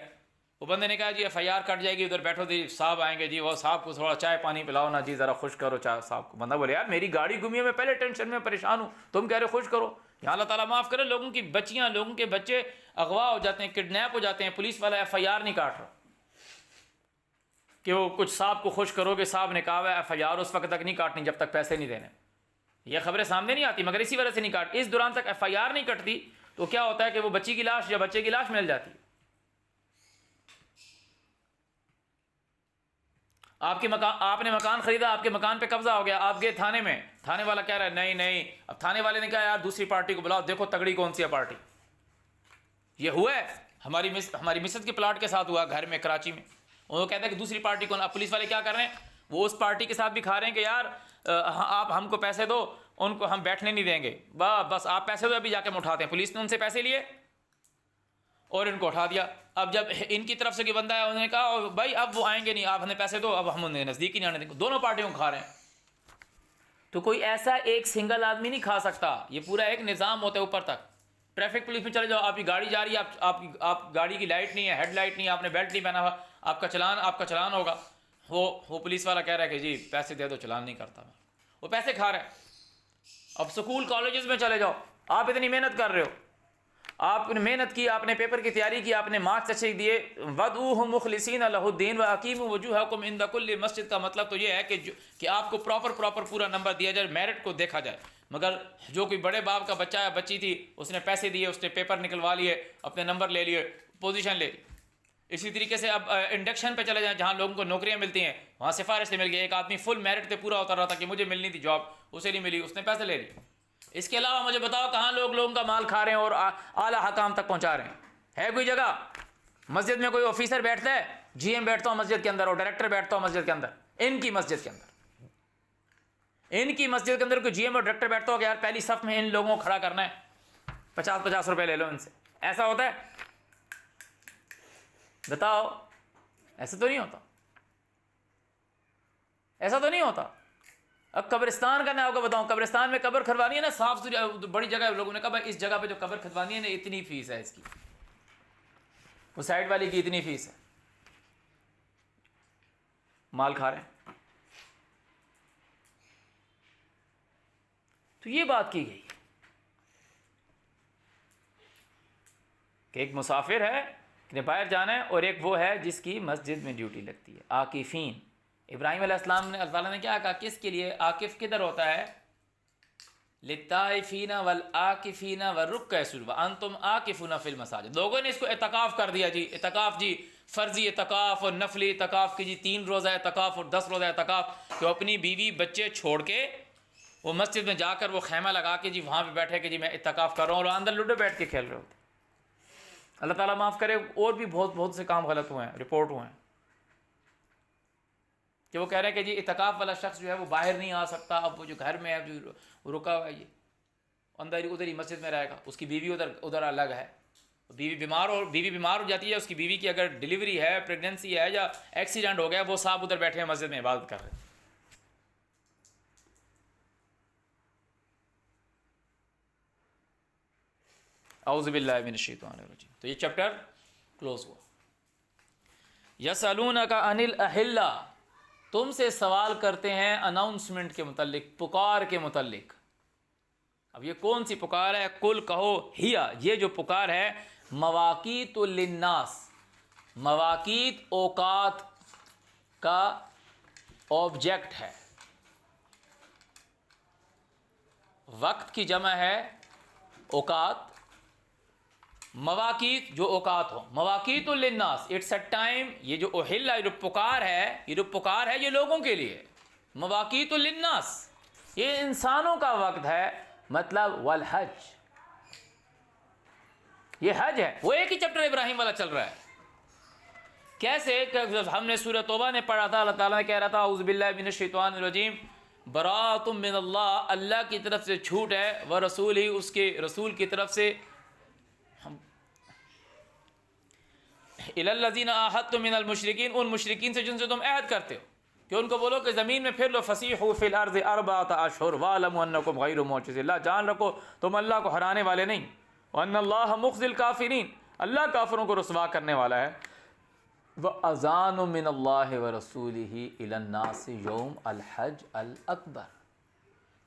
[SPEAKER 1] وہ بندے نے کہا جی FIR کٹ جائے گی, ادھر بیٹھو جی صاحب آئیں گے, جی وہ صاحب کو تھوڑا چائے پانی پلاؤ نا جی, ذرا خوش کرو چائے صاحب کو. بندہ بولے یار میری گاڑی گمی ہے, میں پہلے ٹینشن میں پریشان ہوں, تم کہہ رہے خوش کرو. یہاں اللہ تعالیٰ معاف کرے, لوگوں کی بچیاں, لوگوں کے بچے اغوا ہو جاتے ہیں, کڈنیپ ہو جاتے ہیں, پولیس والا FIR نہیں کاٹ رہا کہ وہ کچھ صاحب کو خوش کرو کہ صاحب نے کہا ہے FIR اس وقت تک نہیں کاٹنی جب تک پیسے نہیں دینے. یہ خبریں سامنے نہیں آتی، مگر اسی وجہ سے نہیں کاٹ، اس دوران تک ایف آئی آر نہیں کٹتی تو کیا ہوتا ہے کہ وہ بچی کی لاش یا بچے کی لاش مل جاتی ہے۔ آپ نے مکان خریدا، آپ کے مکان پہ قبضہ ہو گیا، آپ گئے تھانے میں، تھانے والا کہہ رہا ہے نہیں، اب تھانے والے نے کہا یار دوسری پارٹی کو بلاؤ، دیکھو تگڑی کون سی ہے پارٹی۔ یہ ہوا ہے ہماری مسجد کے پلاٹ کے ساتھ ہوا، گھر میں کراچی میں، وہ کہتا ہے کہ دوسری پارٹی کون، اب پولیس والے کیا کر رہے ہیں، وہ اس پارٹی کے ساتھ بھی کھا رہے ہیں کہ یار آپ ہم کو پیسے دو، ان کو ہم بیٹھنے نہیں دیں گے، بس آپ پیسے دو، ابھی جا کے ہم اٹھاتے ہیں۔ پولیس نے ان سے پیسے لیے اور ان کو اٹھا دیا۔ اب جب ان کی طرف سے کہ بندہ ہے، انہوں نے کہا بھائی اب وہ آئیں گے نہیں، آپ ہمیں پیسے دو، اب ہم انہیں نزدیک ہی نہیں آنے دیں گے، دونوں پارٹیوں کو کھا رہے ہیں۔ تو کوئی ایسا ایک سنگل آدمی نہیں کھا سکتا، یہ پورا ایک نظام ہوتا ہے اوپر تک۔ ٹریفک پولیس میں چلے جاؤ، آپ کی گاڑی جا رہی ہے، آپ گاڑی کی لائٹ نہیں ہے، ہیڈ لائٹ نہیں ہے، آپ نے بیلٹ نہیں پہنا ہوا، آپ کا چلان ہوگا، وہ پولیس والا کہہ رہا ہے کہ جی پیسے دے دو، چلان نہیں کرتا میں، وہ پیسے کھا رہا ہے۔ اب سکول کالجز میں چلے جاؤ، آپ اتنی محنت کر رہے ہو، آپ نے محنت کی، آپ نے پیپر کی تیاری کی، آپ نے مارکس اچھے دیے، وَدْعُوهُ مُخْلِصِينَ لَهُ الدِّينَ وَأَقِيمُوا وُجُوهَكُمْ عِنْدَ كُلِّ مسجد کا مطلب تو یہ ہے کہ آپ کو پراپر پورا نمبر دیا جائے، میرٹ کو دیکھا جائے۔ مگر جو کوئی بڑے باپ کا بچہ ہے، بچی تھی، اس نے پیسے دیے، اس نے پیپر نکلوا لیے، اپنے نمبر لے لیے، پوزیشن لے لی۔ اسی طریقے سے اب انڈکشن پہ چلے جائیں، جہاں لوگوں کو نوکریاں ملتی ہیں، وہاں سفارش سے مل گئی، ایک آدمی فل میرٹ پہ پورا اتر رہا تھا کہ مجھے ملنی تھی جاب، اسے نہیں ملی، اس نے پیسے لے لیے۔ اس کے علاوہ مجھے بتاؤ کہاں لوگوں کا مال کھا رہے ہیں اور اعلیٰ حکام تک پہنچا رہے ہیں؟ ہے کوئی جگہ؟ مسجد میں کوئی آفیسر بیٹھتا ہے، جی ایم بیٹھتا ہوں مسجد کے اندر اور ڈائریکٹر بیٹھتا ہوں مسجد کے اندر، ان کی مسجد کے اندر کوئی جی ایم اور ڈائریکٹر بیٹھتا ہو کہ یار پہلی صف میں ان لوگوں کو کھڑا کرنا ہے، 50 روپے لے لو ان سے، ایسا ہوتا ہے؟ بتاؤ، ایسا تو نہیں ہوتا۔ اب قبرستان کا میں آپ کو بتاؤں، قبرستان میں قبر کھدوانی ہے نا، صاف ستھری بڑی جگہ ہے، لوگوں نے کہا اس جگہ پہ جو قبر کھدوانی ہے نا، اتنی فیس ہے اس کی، وہ سائڈ والی کی اتنی فیس ہے، مال کھا رہے ہیں۔ تو یہ بات کی گئی کہ ایک مسافر ہے کہ باہر جانا ہے، اور ایک وہ ہے جس کی مسجد میں ڈیوٹی لگتی ہے، عاکفین۔ ابراہیم علیہ السلام نے، اللہ تعالیٰ نے کیا کہا، کس کے لیے عاکف کدھر ہوتا ہے؟ للطائفین والعاکفین والرکع السجود وانتم عاکفون فی المساجد۔ لوگوں نے اس کو اعتکاف کر دیا جی، اعتکاف جی، فرضی اعتکاف اور نفلی اعتکاف کی جی، 3 روزہ اعتکاف اور 10 روزہ اعتکاف، کہ اپنی بیوی بچے چھوڑ کے وہ مسجد میں جا کر وہ خیمہ لگا کے جی وہاں پہ بیٹھے کہ جی میں اعتکاف کر رہا ہوں، اور اندر لوڈو بیٹھ کے کھیل رہے ہوتے۔ اللہ تعالیٰ معاف کرے، اور بھی بہت سے کام غلط ہوئے ہیں، رپورٹ ہوئے ہیں، کہ وہ کہہ رہے ہیں کہ جی اعتکاف والا شخص جو ہے وہ باہر نہیں آ سکتا، اب وہ جو گھر میں ہے جو رکا ہوا ہے، یہ اندر ادھر ہی مسجد میں رہے گا، اس کی بیوی ادھر الگ ہے، بیوی بیمار ہو جاتی ہے، اس کی بیوی کی اگر ڈلیوری ہے، پریگننسی ہے یا ایکسیڈنٹ ہو گیا، وہ صاحب ادھر بیٹھے ہیں مسجد میں عبادت کر رہے ہیں۔ اعوذ باللہ من الشیطان الرجیم۔ تو یہ چیپٹر کلوز ہوا۔ یسألونک عن الاحلہ، تم سے سوال کرتے ہیں اناؤنسمنٹ کے متعلق، پکار کے متعلق۔ اب یہ کون سی پکار ہے؟ قل کہو، ہیا، یہ جو پکار ہے، مواقیت للناس، مواقیت اوقات کا آبجیکٹ ہے، وقت کی جمع ہے اوقات، مواقیت جو اوقات ہو، مواقیت للناس، اٹس اے ٹائم، یہ جو احلہ، یہ جو پکار ہے یہ لوگوں کے لیے، مواقیت للناس، یہ انسانوں کا وقت ہے، مطلب والحج، یہ حج ہے۔ وہ ایک ہی چیپٹر ابراہیم والا چل رہا ہے۔ کیسے کہ ہم نے سورہ توبہ نے پڑھا تھا، اللہ تعالیٰ نے کہہ رہا تھا اعوذ باللہ من الشیطان الرجیم، براۃ من اللہ، اللہ کی طرف سے چھوٹ ہے، ورسول ہی، اس کے رسول کی طرف سے، الی الذین عاہدتم من المشرکین، ان مشرکین سے جن سے تم عہد کرتے ہو، کہ ان کو بولو کہ زمین میں پھر لو، فسیحوا فی الارض 4 اشہر واعلموا انکم غیر معجز اللہ، جان رکھو تم اللہ کو ہرانے والے نہیں، وان اللہ مخزی الکافرین، اللہ کافروں کو رسوا کرنے والا ہے، وَأَذَانٌ مِّنَ اللَّهِ وَرَسُولِهِ إِلَى النَّاسِ يَوْمَ الْحَجِّ الْأَكْبَرِ،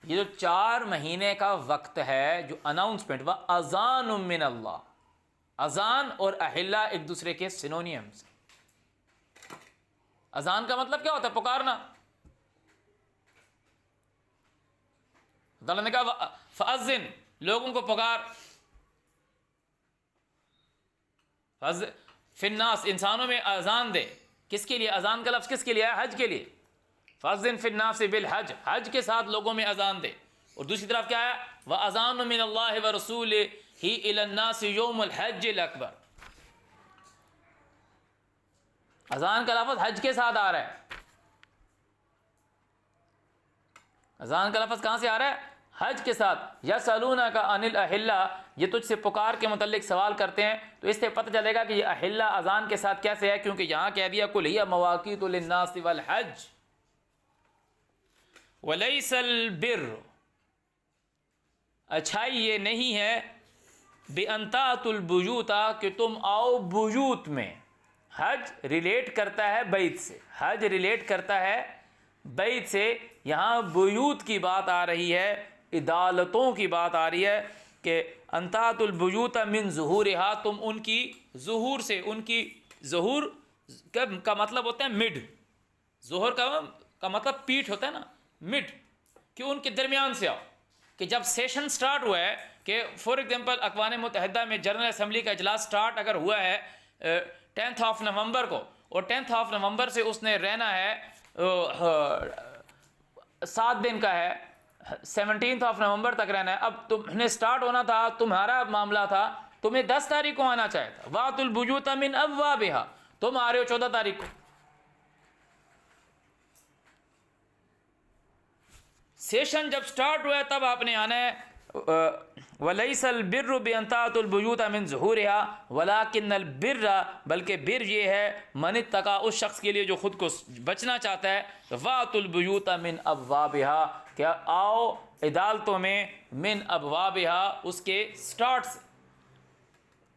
[SPEAKER 1] یہ جو 4 مہینے کا وقت ہے، جو اناؤنسمنٹ، وَأَذَانٌ مِّنَ اللَّهِ، اذان اور احلہ ایک دوسرے کے سینونیمز۔ اذان کا مطلب کیا ہوتا ہے؟ پکارنا۔ اللہ نے کہا فأذن، لوگوں کو پکار، فی الناس، انسانوں میں اذان دے. کس کے لیے اذان کا لفظ کس کے لیے ہے؟ حج کے لیے. فأذن فی الناس بالحج، حج کے ساتھ لوگوں میں اذان دے. اور دوسری طرف کیا ہے؟ وَأَذَانٌ مِّنَ اللَّهِ وَرَسُولِهِ إِلَى النَّاسِ يَوْمَ الْحَجِّ الْأَكْبَرِ. اذان کا لفظ حج کے ساتھ آ رہا ہے. اذان کا لفظ کہاں سے آ رہا ہے؟ حج کے ساتھ. یسألونک عن الأحلة، یہ تجھ سے پکار کے متعلق سوال کرتے ہیں. تو اس سے پتہ چلے گا کہ یہ احلہ اذان کے ساتھ کیسے ہے، کیونکہ یہاں کہہ دیا قل ہی مواقیت للناس والحج ولیس البر، اچھائی یہ نہیں ہے بأن تأتوا البیوت، کہ تم آؤ بیوت میں. حج ریلیٹ کرتا ہے بیت سے، حج ریلیٹ کرتا ہے بیت سے. یہاں بیوت کی بات آ رہی ہے، عدالتوں کی بات آ رہی ہے کہ ان تأتوا البیوت من ظہورها، تم ان کی ظہور سے، ان کی ظہور کا مطلب ہوتا ہے مڈ، ظہور کا مطلب پیٹھ ہوتا ہے نا، مڈ، کہ ان کے درمیان سے آؤ. کہ جب سیشن سٹارٹ ہوا ہے، کہ فار ایگزامپل اقوام متحدہ میں جنرل اسمبلی کا اجلاس سٹارٹ اگر ہوا ہے 10 نومبر کو، اور 10 نومبر سے اس نے رہنا ہے 7 دن کا ہے، 17 نومبر تک رہنا ہے. اب تمہیں سٹارٹ ہونا تھا، تمہارا معاملہ تھا، تمہیں 10 تاریخ کو آنا چاہیے تھا. وَأْتُوا الْبُيُوتَ مِنْ أَبْوَابِهَا، تم آ رہے ہو 14 تاریخ کو. سیشن جب سٹارٹ ہوا ہے تب آپ نے آنا ہے. وَلَيْسَ الْبِرُّ بِأَن تَأْتُوا الْبُيُوتَ مِنْ ظُهُورِهَا وَلَكِنَّ الْبِرَّ، بلکہ بر یہ ہے من اتقى، اس شخص کے لیے جو خود کو بچنا چاہتا ہے. وَأْتُوا الْبُيُوتَ مِنْ أَبْوَابِهَا، کہ آؤ عدالتوں میں من ابوابها، اس کے سٹارٹ سے.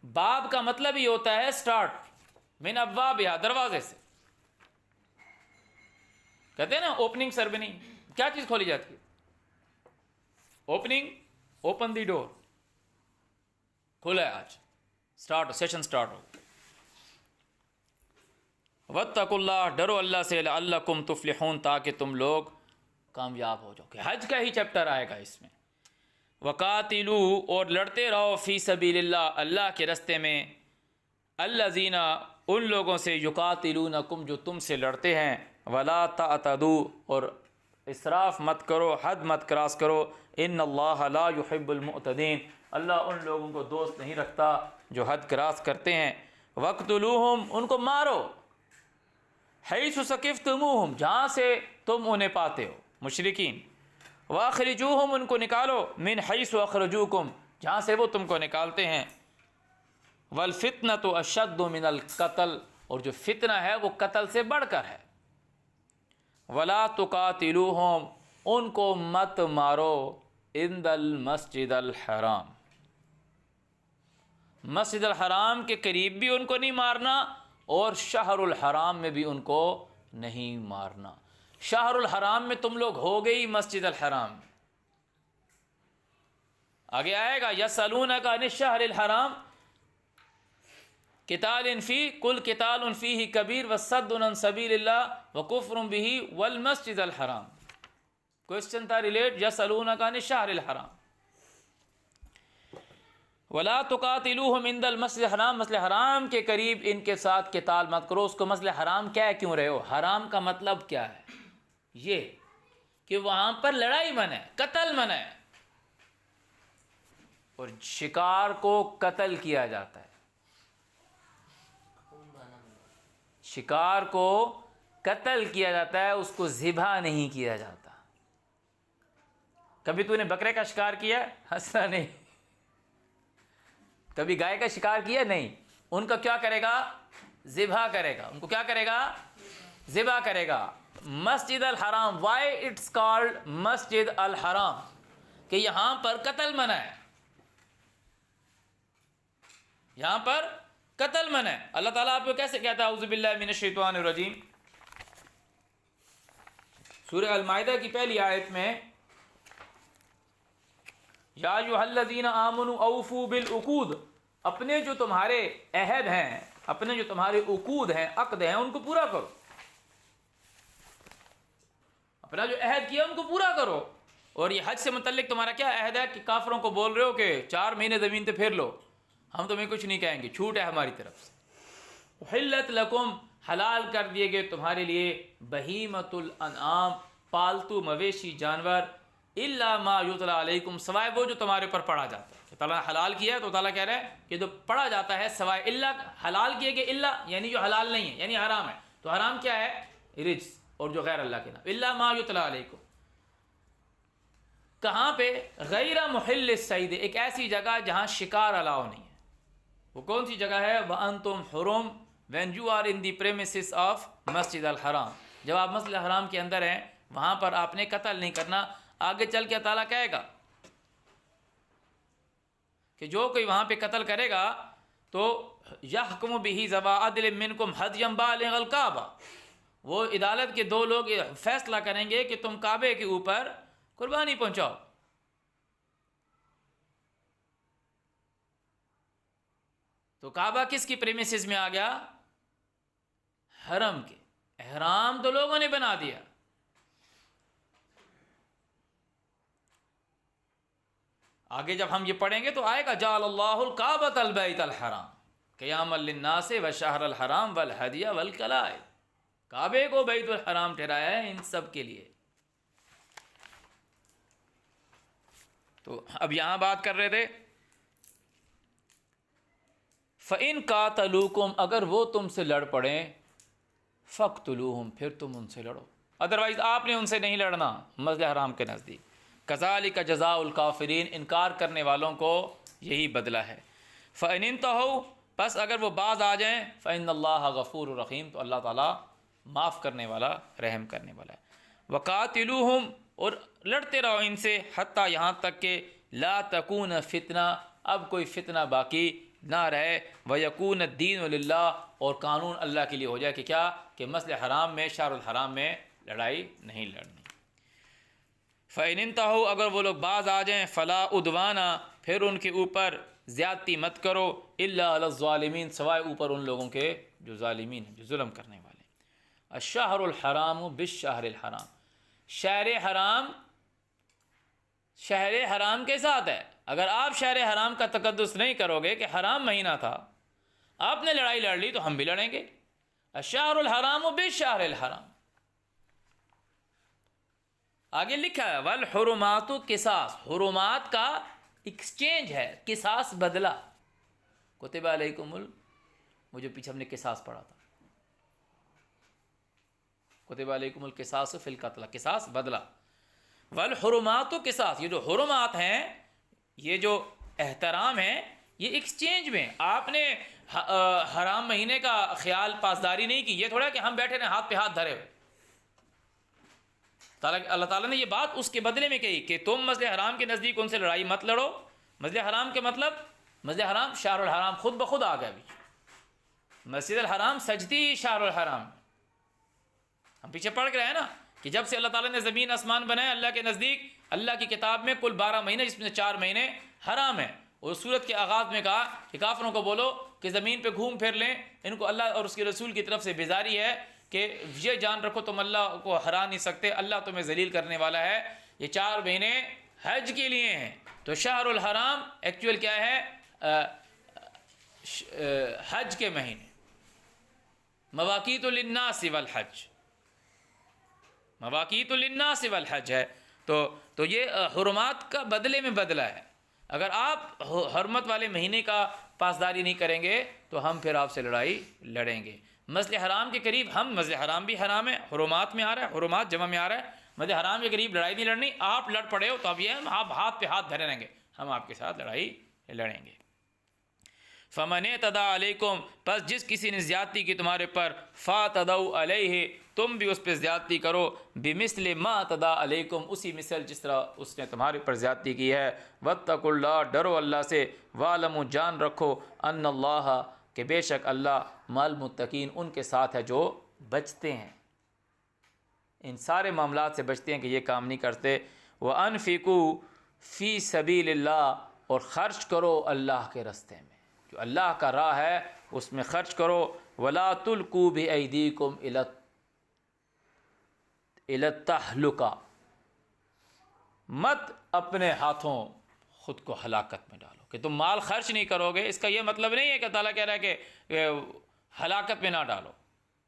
[SPEAKER 1] باب کا مطلب ہی ہوتا ہے سٹارٹ، من ابوابها، دروازے سے. کہتے ہیں نا اوپننگ سرمنی، کیا چیز کھولی جاتی ہے؟ اوپننگ، اوپن دی ڈور، کھلا ہے آج، سٹارٹ، سیشن سٹارٹ ہو. واتقوا اللہ، ڈرو اللہ سے، لعلکم تفلحون، تاکہ تم لوگ کامیاب ہو جاؤ. کہ حج کا ہی چیپٹر آئے گا اس میں. وقاتلوا، اور لڑتے رہو، فی سبیل اللہ، اللہ کے رستے میں، الذین، ان لوگوں سے، یقاتلونکم، جو تم سے لڑتے ہیں، ولا تعتدوا، اور اسراف مت کرو، حد مت کراس کرو. ان اللہ لا يحب المعتدین، اللہ ان لوگوں کو دوست نہیں رکھتا جو حد کراس کرتے ہیں. وقتلوہم، ان کو مارو، حیث ثقفتموہم، جہاں سے تم انہیں پاتے ہو، مشرکین. واخرجوہم، ان کو نکالو، من حیث اخرجوکم، جہاں سے وہ تم کو نکالتے ہیں. والفتنۃ اشد من القتل، اور جو فتنہ ہے وہ قتل سے بڑھ کر ہے. ولا تقاتلوہم، ان کو مت مارو، عند المسجد الحرام، مسجد الحرام کے قریب بھی ان کو نہیں مارنا، اور شہر الحرام میں بھی ان کو نہیں مارنا. شہر الحرام میں تم لوگ ہو گئی مسجد الحرام. آگے آئے گا یسألونک عن الشہر الحرام قتال فی، قل قتال فیہ کبیر وصد عن سبیل اللہ وکفر بہ والمسجد الحرام. کوشچن تھا ریلیٹ یسألونک عن الشہر الحرام. ولا تقاتلوہم عند المسجد الحرام، مسجد حرام کے قریب ان کے ساتھ قتال مت کرو. اس کو مسجد حرام کیا ہے، کیوں رہے ہو؟ حرام کا مطلب کیا ہے؟ یہ کہ وہاں پر لڑائی منع ہے، قتل منع ہے، اور شکار کو قتل کیا جاتا ہے. شکار کو قتل کیا جاتا ہے، اس کو ذبح نہیں کیا جاتا. کبھی تو نے بکرے کا شکار کیا؟ ہنسنا نہیں. کبھی گائے کا شکار کیا؟ نہیں. ان کا کیا کرے گا؟ ذبح کرے گا. ان کو کیا کرے گا؟ ذبح کرے گا. مسجد الحرام، وائی اٹس کالڈ مسجد الحرام؟ کہ یہاں پر قتل منع ہے، یہاں پر قتل منع ہے. اللہ تعالیٰ آپ کو کیسے کہتا ہے اعوذ باللہ من الشیطان الرجیم؟ سورہ المائدہ کی پہلی آیت میں یا ایھا الذین آمنوا اوفوا بالعقود، اپنے جو تمہارے عہد ہیں، اپنے جو تمہارے عقود ہیں، عقد ہیں، ان کو پورا کرو. اپنا جو عہد کیا ان کو پورا کرو. اور یہ حج سے متعلق تمہارا کیا عہد ہے کہ کافروں کو بول رہے ہو کہ 4 مہینے زمین پہ پھر لو، ہم تمہیں کچھ نہیں کہیں گے، چھوٹ ہے ہماری طرف سے۔ حلت لکم، حلال کر دیے گئے تمہارے لیے، بہیمۃ الانعام، پالتو مویشی جانور، الا ما یتلی علیکم، سوائے وہ جو تمہارے اوپر پڑھا جاتا ہے۔ کہ تعالیٰ نے حلال کیا ہے تو تعالیٰ کہہ رہا ہے کہ جو پڑھا جاتا ہے سوائے، الا حلال کیے گئے، الا یعنی جو حلال نہیں ہے یعنی حرام ہے، تو حرام کیا ہے؟ رجس، اور جو غیر اللہ کے نام، الا ما یتلی علیکم۔ کہاں پہ؟ غیر محل الصید، ایک ایسی جگہ جہاں شکار الاؤ نہیں ہے۔ وہ کون سی جگہ ہے؟ وَأَنْتُمْ حُرُمْ، when you are in the premises of مسجد الحرام، جب آپ مسجد الحرام کے اندر ہیں وہاں پر آپ نے قتل نہیں کرنا۔ آگے چل کے تعالیٰ کہے گا کہ جو کوئی وہاں پہ قتل کرے گا تو يَحْكُمُ بِهِ ذَوَا عَدْلٍ مِّنْكُمْ هَدْيًا بَالِغَ الْكَعْبَةِ، وہ عدالت کے 2 لوگ فیصلہ کریں گے کہ تم کعبے کے اوپر قربانی پہنچاؤ۔ تو کعبہ کس کی پریمیسز میں آ گیا؟ حرم کے۔ احرام تو لوگوں نے بنا دیا۔ آگے جب ہم یہ پڑھیں گے تو آئے گا جعل اللہ الکعبۃ البیت الحرام قیاما للناس والشہر الحرام والہدی والقلائد، کعبے کو بیت الحرام ٹھہرایا ہے ان سب کے لیے۔ تو اب یہاں بات کر رہے تھے فَإِن قَاتَلُوكُمْ، اگر وہ تم سے لڑ پڑیں، فَاقْتُلُوهُمْ، پھر تم ان سے لڑو، ادروائز آپ نے ان سے نہیں لڑنا مسجد حرام کے نزدیک۔ کذالک جزاء الکافرین، انکار کرنے والوں کو یہی بدلہ ہے۔ فَإِنِ انتہوا، پس اگر وہ باز آ جائیں، فَإِنَّ اللَّهَ غَفُورٌ رَحِيمٌ، تو اللہ تعالیٰ معاف کرنے والا، رحم کرنے والا ہے۔ وَقَاتِلُوهُمْ، اور لڑتے رہو ان سے، حتیٰ یہاں تک کہ لا تکون فتنہ، اب کوئی فتنہ باقی نہ رہے، وَيَكُونَ الدِّينُ لِلَّهِ، اور قانون اللہ کے لیے ہو جائے کہ کیا؟ کہ مسجد حرام میں، شہر الحرام میں لڑائی نہیں لڑنی۔ فَإِنِ انتہوا، اگر وہ لوگ باز آ جائیں، فَلَا عُدْوَانَ، پھر ان کے اوپر زیادتی مت کرو، إِلَّا عَلَى الظَّالِمِينَ، سوائے اوپر ان لوگوں کے جو ظالمین ہیں، جو ظلم کرنے والے ہیں۔ الشہر الحرام بالشہر الحرام، شہر حرام شہر حرام کے ساتھ ہے۔ اگر آپ شہر حرام کا تقدس نہیں کرو گے کہ حرام مہینہ تھا، آپ نے لڑائی لڑ لی تو ہم بھی لڑیں گے۔ الشہر الحرام بالشہر الحرام، آگے لکھا ہے والحرمات قصاص، حرمات کا ایکسچینج ہے، قصاص بدلہ۔ کتب علیکم وہ جو پیچھے ہم نے قصاص پڑھا تھا، کتب علیکم القصاص فی القتل، قصاص بدلہ۔ والحرمات قصاص، یہ جو حرمات ہیں، یہ جو احترام ہیں، یہ ایکسچینج میں، آپ نے حرام مہینے کا خیال پاسداری نہیں کی، یہ تھوڑا کہ ہم بیٹھے رہے ہاتھ پہ ہاتھ دھرے ہوئے۔ اللہ تعالیٰ نے یہ بات اس کے بدلے میں کہی کہ تم مسجد حرام کے نزدیک ان سے لڑائی مت لڑو۔ مسجد حرام کے مطلب، مسجد حرام شہر الحرام خود بخود آ گیا بیچ، مسجد الحرام سجدی شہر الحرام۔ ہم پیچھے پڑھ کے رہے ہیں نا کہ جب سے اللہ تعالیٰ نے زمین آسمان بنائے، اللہ کے نزدیک، اللہ کی کتاب میں کل 12 مہینے، جس میں سے 4 مہینے حرام ہیں۔ اور سورت کے آغاز میں کہا کہ کافروں کو بولو کہ زمین پہ گھوم پھر لیں، ان کو اللہ اور اس کے رسول کی طرف سے بیزاری ہے کہ یہ جان رکھو تم اللہ کو ہرا نہیں سکتے، اللہ تمہیں ذلیل کرنے والا ہے۔ یہ 4 مہینے حج کے لیے ہیں۔ تو شہر الحرام ایکچوئل کیا ہے؟ حج کے مہینے، مواقیت للناس والحج، مواقیت للناس والحج ہے۔ تو یہ حرمات کا بدلے میں بدلہ ہے۔ اگر آپ حرمت والے مہینے کا پاسداری نہیں کریں گے تو ہم پھر آپ سے لڑائی لڑیں گے۔ مسجد حرام کے قریب، ہم مسجد حرام بھی حرام ہے، حرمات میں آ رہا ہے، حرمات جمع میں آ رہا ہے، مسجد حرام کے قریب لڑائی نہیں لڑنی۔ آپ لڑ پڑے ہو تو اب یہ آپ ہاتھ پہ ہاتھ دھرے رہیں گے، ہم آپ کے ساتھ لڑائی لڑیں گے۔ فمن اعتدی علیکم، پس جس کسی نے زیادتی کی تمہارے پر، فاعتدوا علیہ، تم بھی اس پہ زیادتی کرو، بمثل ما اعتدی علیکم، اسی مثل جس طرح اس نے تمہارے پر زیادتی کی ہے۔ واتقوا اللہ، ڈرو اللہ سے، واعلموا، جان رکھو، ان اللہ، کہ بے شک اللہ، مع المتقین، ان کے ساتھ ہے جو بچتے ہیں، ان سارے معاملات سے بچتے ہیں کہ یہ کام نہیں کرتے۔ وانفقوا فی سبیل اللہ، اور خرچ کرو اللہ کے راستے میں، جو اللہ کا راہ ہے اس میں خرچ کرو۔ ولا تلقوا بایدیکم الی التہلکہ، مت اپنے ہاتھوں خود کو ہلاکت میں ڈالو کہ تم مال خرچ نہیں کرو گے، اس کا یہ مطلب نہیں ہے کہ تعالیٰ کہہ رہا ہے کہ ہلاکت میں نہ ڈالو۔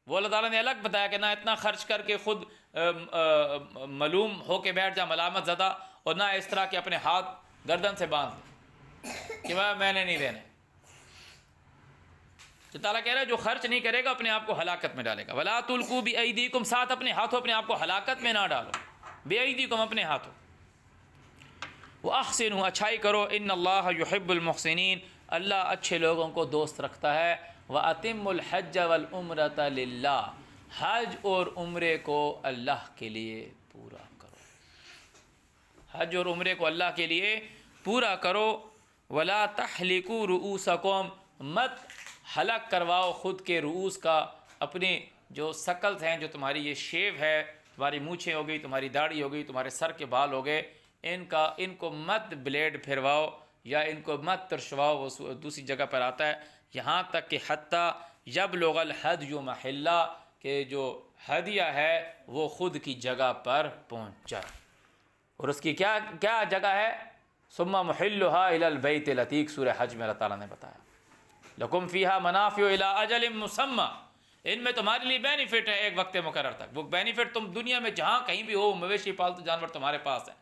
[SPEAKER 1] وہ اللہ تعالیٰ نے الگ بتایا کہ نہ اتنا خرچ کر کے خود ملوم ہو کے بیٹھ جا، ملامت زدہ، اور نہ اس طرح کہ اپنے ہاتھ گردن سے باندھ دے کہ میں نے نہیں دینے۔ تو تعالیٰ کہہ رہا ہے جو خرچ نہیں کرے گا اپنے آپ کو ہلاکت میں ڈالے گا۔ وَلَا تُلْقُوا بِأَيْدِيكُمْ، ساتھ اپنے ہاتھوں اپنے آپ کو ہلاکت میں نہ ڈالو، بِأَيْدِيكُمْ اپنے ہاتھوں۔ وَأَحْسِنُوا، اچھائی کرو، إِنَّ اللَّهَ يُحِبُّ الْمُحْسِنِينَ، اللہ اچھے لوگوں کو دوست رکھتا ہے۔ وَأَتِمُّوا الْحَجَّ وَالْعُمْرَةَ لِلَّهِ، حج اور عمرے کو اللہ کے لیے پورا کرو، حج اور عمرے کو اللہ کے لیے پورا کرو۔ وَلَا تَحْلِقُوا رُؤُوسَكُمْ، مت حلق کرواؤ خود کے رؤوس کا، اپنے جو سکلز ہیں، جو تمہاری یہ شیو ہے، تمہاری مونچھیں ہو گئی، تمہاری داڑھی ہو گئی، تمہارے سر کے بال ہو گئے، ان کو مت بلیڈ پھرواؤ یا ان کو مت ترشواؤ۔ وہ دوسری جگہ پر آتا ہے یہاں تک کہ حتیٰ یبلغ الحدی محلہ، کہ جو ہدیہ ہے وہ خود کی جگہ پر پہنچ جائے۔ اور اس کی کیا جگہ ہے؟ ثم محلھا الی البیت العتیق، سورہ حج میں اللہ تعالیٰ نے بتایا لکم فیہا منافع الی اجل مسمی، ان میں تمہارے لیے بینیفٹ ہے ایک وقت مقرر تک۔ وہ بینیفٹ تم دنیا میں جہاں کہیں بھی ہو، مویشی پالتو جانور تمہارے پاس ہیں،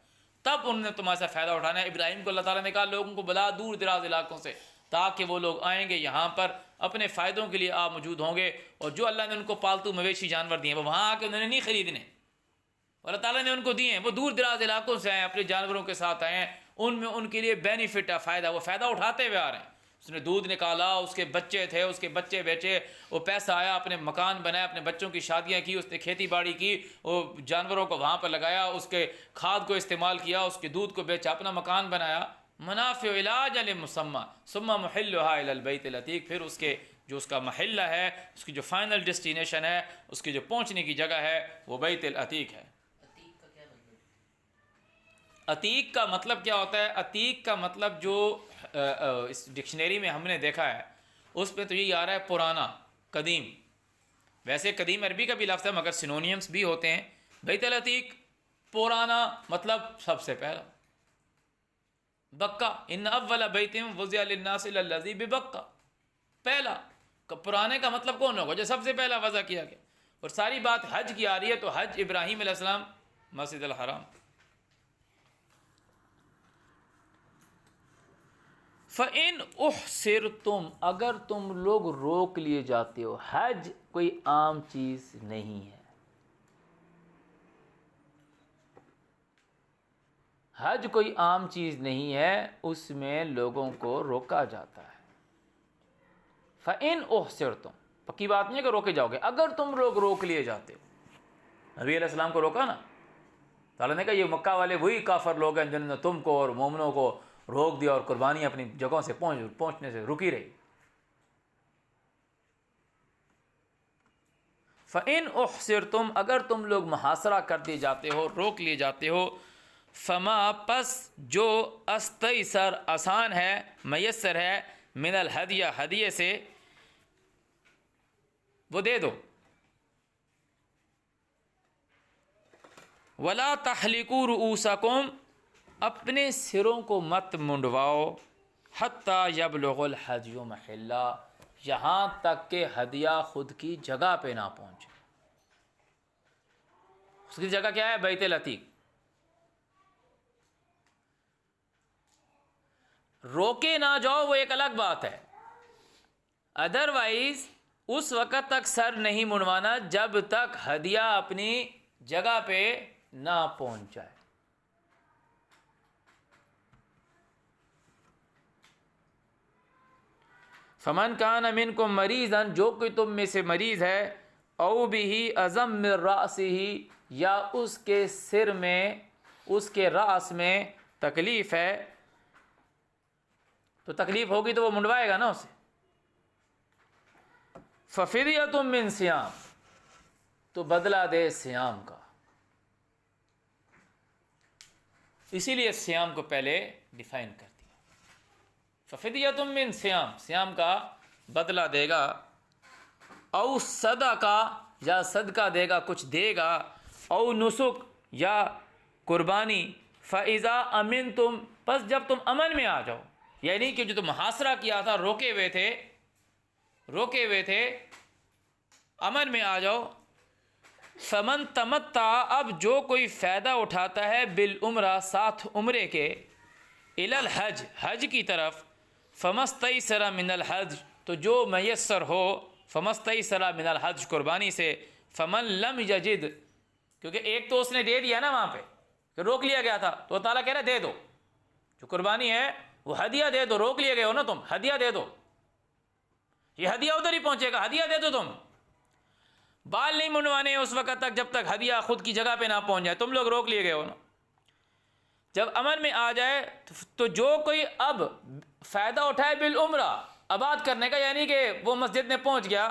[SPEAKER 1] تب انہوں نے تمہارے سے فائدہ اٹھانا ہے۔ ابراہیم کو اللہ تعالیٰ نے کہا لوگوں کو بلا دور دراز علاقوں سے، تاکہ وہ لوگ آئیں گے یہاں پر اپنے فائدوں کے لیے آپ موجود ہوں گے، اور جو اللہ نے ان کو پالتو مویشی جانور دیے ہیں وہ وہاں آ کے انہوں نے نہیں خریدنے، اللہ تعالیٰ نے ان کو دیے ہیں، وہ دور دراز علاقوں سے آئے ہیں، اپنے جانوروں کے ساتھ آئے ہیں، ان میں ان کے لیے بینیفٹ ہے، فائدہ، وہ فائدہ اٹھاتے ہوئے آ رہے ہیں۔ اس نے دودھ نکالا، اس کے بچے تھے، اس کے بچے بیچے، وہ پیسہ آیا، اپنے مکان بنایا، اپنے بچوں کی شادیاں کی، اس نے کھیتی باڑی کی، وہ جانوروں کو وہاں پر لگایا، اس کے کھاد کو استعمال کیا، اس کے دودھ کو بیچا، اپنا مکان بنایا۔ منافع الی اجل مسمی ثم محلھا الی البیت العتیق، پھر اس کے جو اس کا محلہ ہے، اس کی جو فائنل ڈیسٹینیشن ہے، اس کی جو پہنچنے کی جگہ ہے، وہ بیت العتیق ہے۔ عتیق کا مطلب کیا ہوتا ہے؟ عتیق کا مطلب جو اس ڈکشنری میں ہم نے دیکھا ہے اس پہ تو یہی آ رہا ہے پرانا، قدیم۔ ویسے قدیم عربی کا بھی لفظ ہے مگر سینونیمز بھی ہوتے ہیں۔ بیت العتیق پرانا مطلب سب سے پہلا، بکہ، ان اول بیت وضع للناس للذی ببکہ، پہلا۔ پرانے کا مطلب کون ہوگا؟ جو سب سے پہلا وضع کیا گیا۔ اور ساری بات حج کی آ رہی ہے تو حج ابراہیم علیہ السلام، مسجد الحرام۔ فَإِنْ أُحْصِرْتُمْ، اگر تم لوگ روک لیے جاتے ہو، حج کوئی عام چیز نہیں ہے، حج کوئی عام چیز نہیں ہے، اس میں لوگوں کو روکا جاتا ہے۔ فَإِنْ أُحْصِرْتُمْ، پکی بات نہیں ہے کہ روکے جاؤ گے، اگر تم لوگ روک لیے جاتے ہو۔ نبی علیہ السلام کو روکا نا تعالیٰ نے کہا یہ مکہ والے وہی کافر لوگ ہیں جنہوں نے تم کو اور مومنوں کو روک دیا، اور قربانی اپنی جگہوں سے پہنچنے سے رکی رہی۔ فَإِنْ أُحْصِرْتُمْ، اگر تم لوگ محاصرہ کر دیے جاتے ہو، روک لیے جاتے ہو، فما، پس جو استیسر، آسان ہے، میسر ہے، من الہدیہ، ہدیے سے، وہ دے دو۔ وَلَا تَحْلِقُوا رُؤُوسَكُمْ، اپنے سروں کو مت منڈواؤ، حَتَّى يَبْلُغَ الْحَدْيُ مَحِلَّهُ، یہاں تک کہ ہدیہ خود کی جگہ پہ نہ پہنچے۔ اس کی جگہ کیا ہے؟ بیت العتیق۔ روکے نہ جاؤ وہ ایک الگ بات ہے، ادروائز اس وقت تک سر نہیں منڈوانا جب تک ہدیہ اپنی جگہ پہ نہ پہنچ جائے۔ فمن کان منکم مریضا، جو کوئی تم میں سے مریض ہے، او بھی اذی من رأسہ، یا اس کے سر میں، اس کے رأس میں تکلیف ہے، تو تکلیف ہوگی تو وہ منڈوائے گا نا اسے۔ ففدیۃ من صیام، تو بدلہ دے صیام کا۔ اسی لیے صیام کو پہلے ڈیفائن کر دیا۔ ففدیۃ من صیام، صیام کا بدلہ دے گا، او صدقہ، یا صدقہ دے گا، کچھ دے گا، او نسک، یا قربانی، فَإِذَا أَمِنْتُمْ، پس جب تم امن میں آ جاؤ، یعنی کہ جو تم محاصرہ کیا تھا، روکے ہوئے تھے، امن میں آ جاؤ. فمن تمتع، اب جو کوئی فائدہ اٹھاتا ہے بالعمرہ، ساتھ عمرے کے، الی الحج، حج کی طرف، فمستیسر من الحج، تو جو میسر ہو، فمستیسر من الحج، قربانی سے، فمن لم یجد، کیونکہ ایک تو اس نے دے دیا نا وہاں پہ کہ روک لیا گیا تھا، تو اللہ تعالیٰ کہہ رہا ہے دے دو جو قربانی ہے، وہ ہدیہ دے دو. روک لیے گئے ہو نا تم، ہدیہ دے دو. یہ ہدیہ ادھر ہی پہنچے گا، ہدیہ دے دو. تم بال نہیں منڈوانے اس وقت تک جب تک ہدیہ خود کی جگہ پہ نہ پہنچ جائے. تم لوگ روک لیے گئے ہو نا. جب امن میں آ جائے تو جو کوئی اب فائدہ اٹھائے بالعمرہ، آباد کرنے کا، یعنی کہ وہ مسجد میں پہنچ گیا،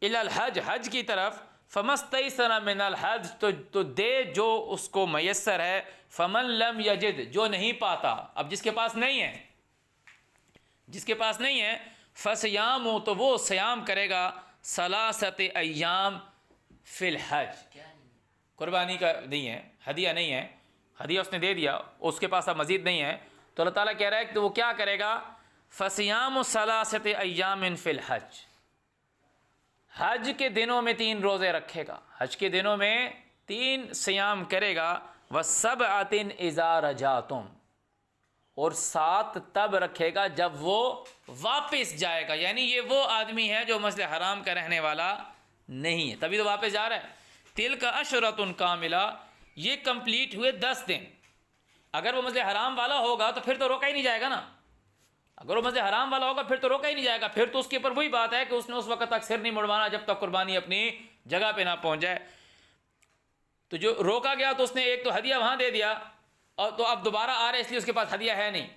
[SPEAKER 1] الی الحج، حج کی طرف، فمستیسر من الحج، تو دے جو اس کو میسر ہے. فمن لم یجد، جو نہیں پاتا، اب جس کے پاس نہیں ہے، فصیام، تو وہ صیام کرے گا ثلاثت ایام فی الحج. قربانی کا نہیں ہے، ہدیہ نہیں ہے، ہدیہ اس نے دے دیا، اس کے پاس اب مزید نہیں ہے، تو اللہ تعالیٰ کہہ رہا ہے کہ وہ کیا کرے گا، فصیام ثلاثت ایام فی الحج، حج کے دنوں میں 3 روزے رکھے گا، حج کے دنوں میں 3 صیام کرے گا. وَسَبْعَةٍ إِذَا رَجَعْتُمْ، اور 7 تب رکھے گا جب وہ واپس جائے گا. یعنی یہ وہ آدمی ہے جو مسجد حرام کا رہنے والا نہیں ہے، تبھی تو واپس جا رہا ہے. تِلْكَ عَشْرَةٌ کاملہ، یہ کمپلیٹ ہوئے 10 دن. اگر وہ مسجد حرام والا ہوگا تو پھر تو روکا ہی نہیں جائے گا نا. اگر وہ مسجد حرام والا ہوگا پھر تو روکا ہی نہیں جائے گا، پھر تو اس کے اوپر وہی بات ہے کہ اس نے اس وقت تک سر نہیں مڑوانا جب تک قربانی اپنی جگہ پہ نہ پہنچ جائے. تو جو روکا گیا تو اس نے ایک تو ہدیہ وہاں دے دیا، اور تو اب دوبارہ آ رہا ہے، اس لیے اس کے پاس ہدیہ ہے نہیں،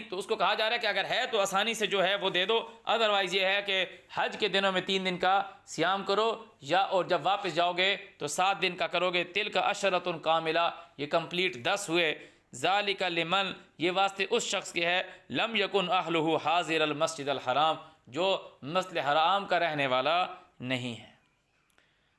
[SPEAKER 1] تو اس کو کہا جا رہا ہے کہ اگر ہے تو آسانی سے جو ہے وہ دے دو. ادروائز یہ ہے کہ حج کے دنوں میں 3 دن کا صیام کرو، یا اور جب واپس جاؤ گے تو 7 دن کا کرو گے. تِلْكَ عَشْرَةٌ کاملہ، یہ کمپلیٹ 10 ہوئے. ذَلِكَ لِمَنْ، یہ واسطے اس شخص کے ہے، لم یکن اہلہ حاضر المسجد الحرام، جو مسجد حرام کا رہنے والا نہیں ہے.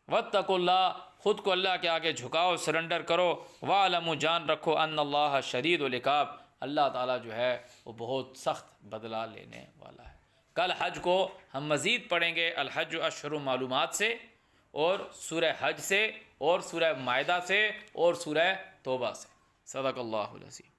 [SPEAKER 1] واتقوا اللہ، خود کو اللہ کے آگے جھکاؤ، سرنڈر کرو. وَاعْلَمُوا، جان رکھو، ان اللہ شدید العقاب، اللہ تعالیٰ جو ہے وہ بہت سخت بدلہ لینے والا ہے. کل حج کو ہم مزید پڑھیں گے الحج اشہر معلومات سے، اور سورہ حج سے، اور سورہ مائدہ سے، اور سورہ توبہ سے. صدق اللہ العظیم.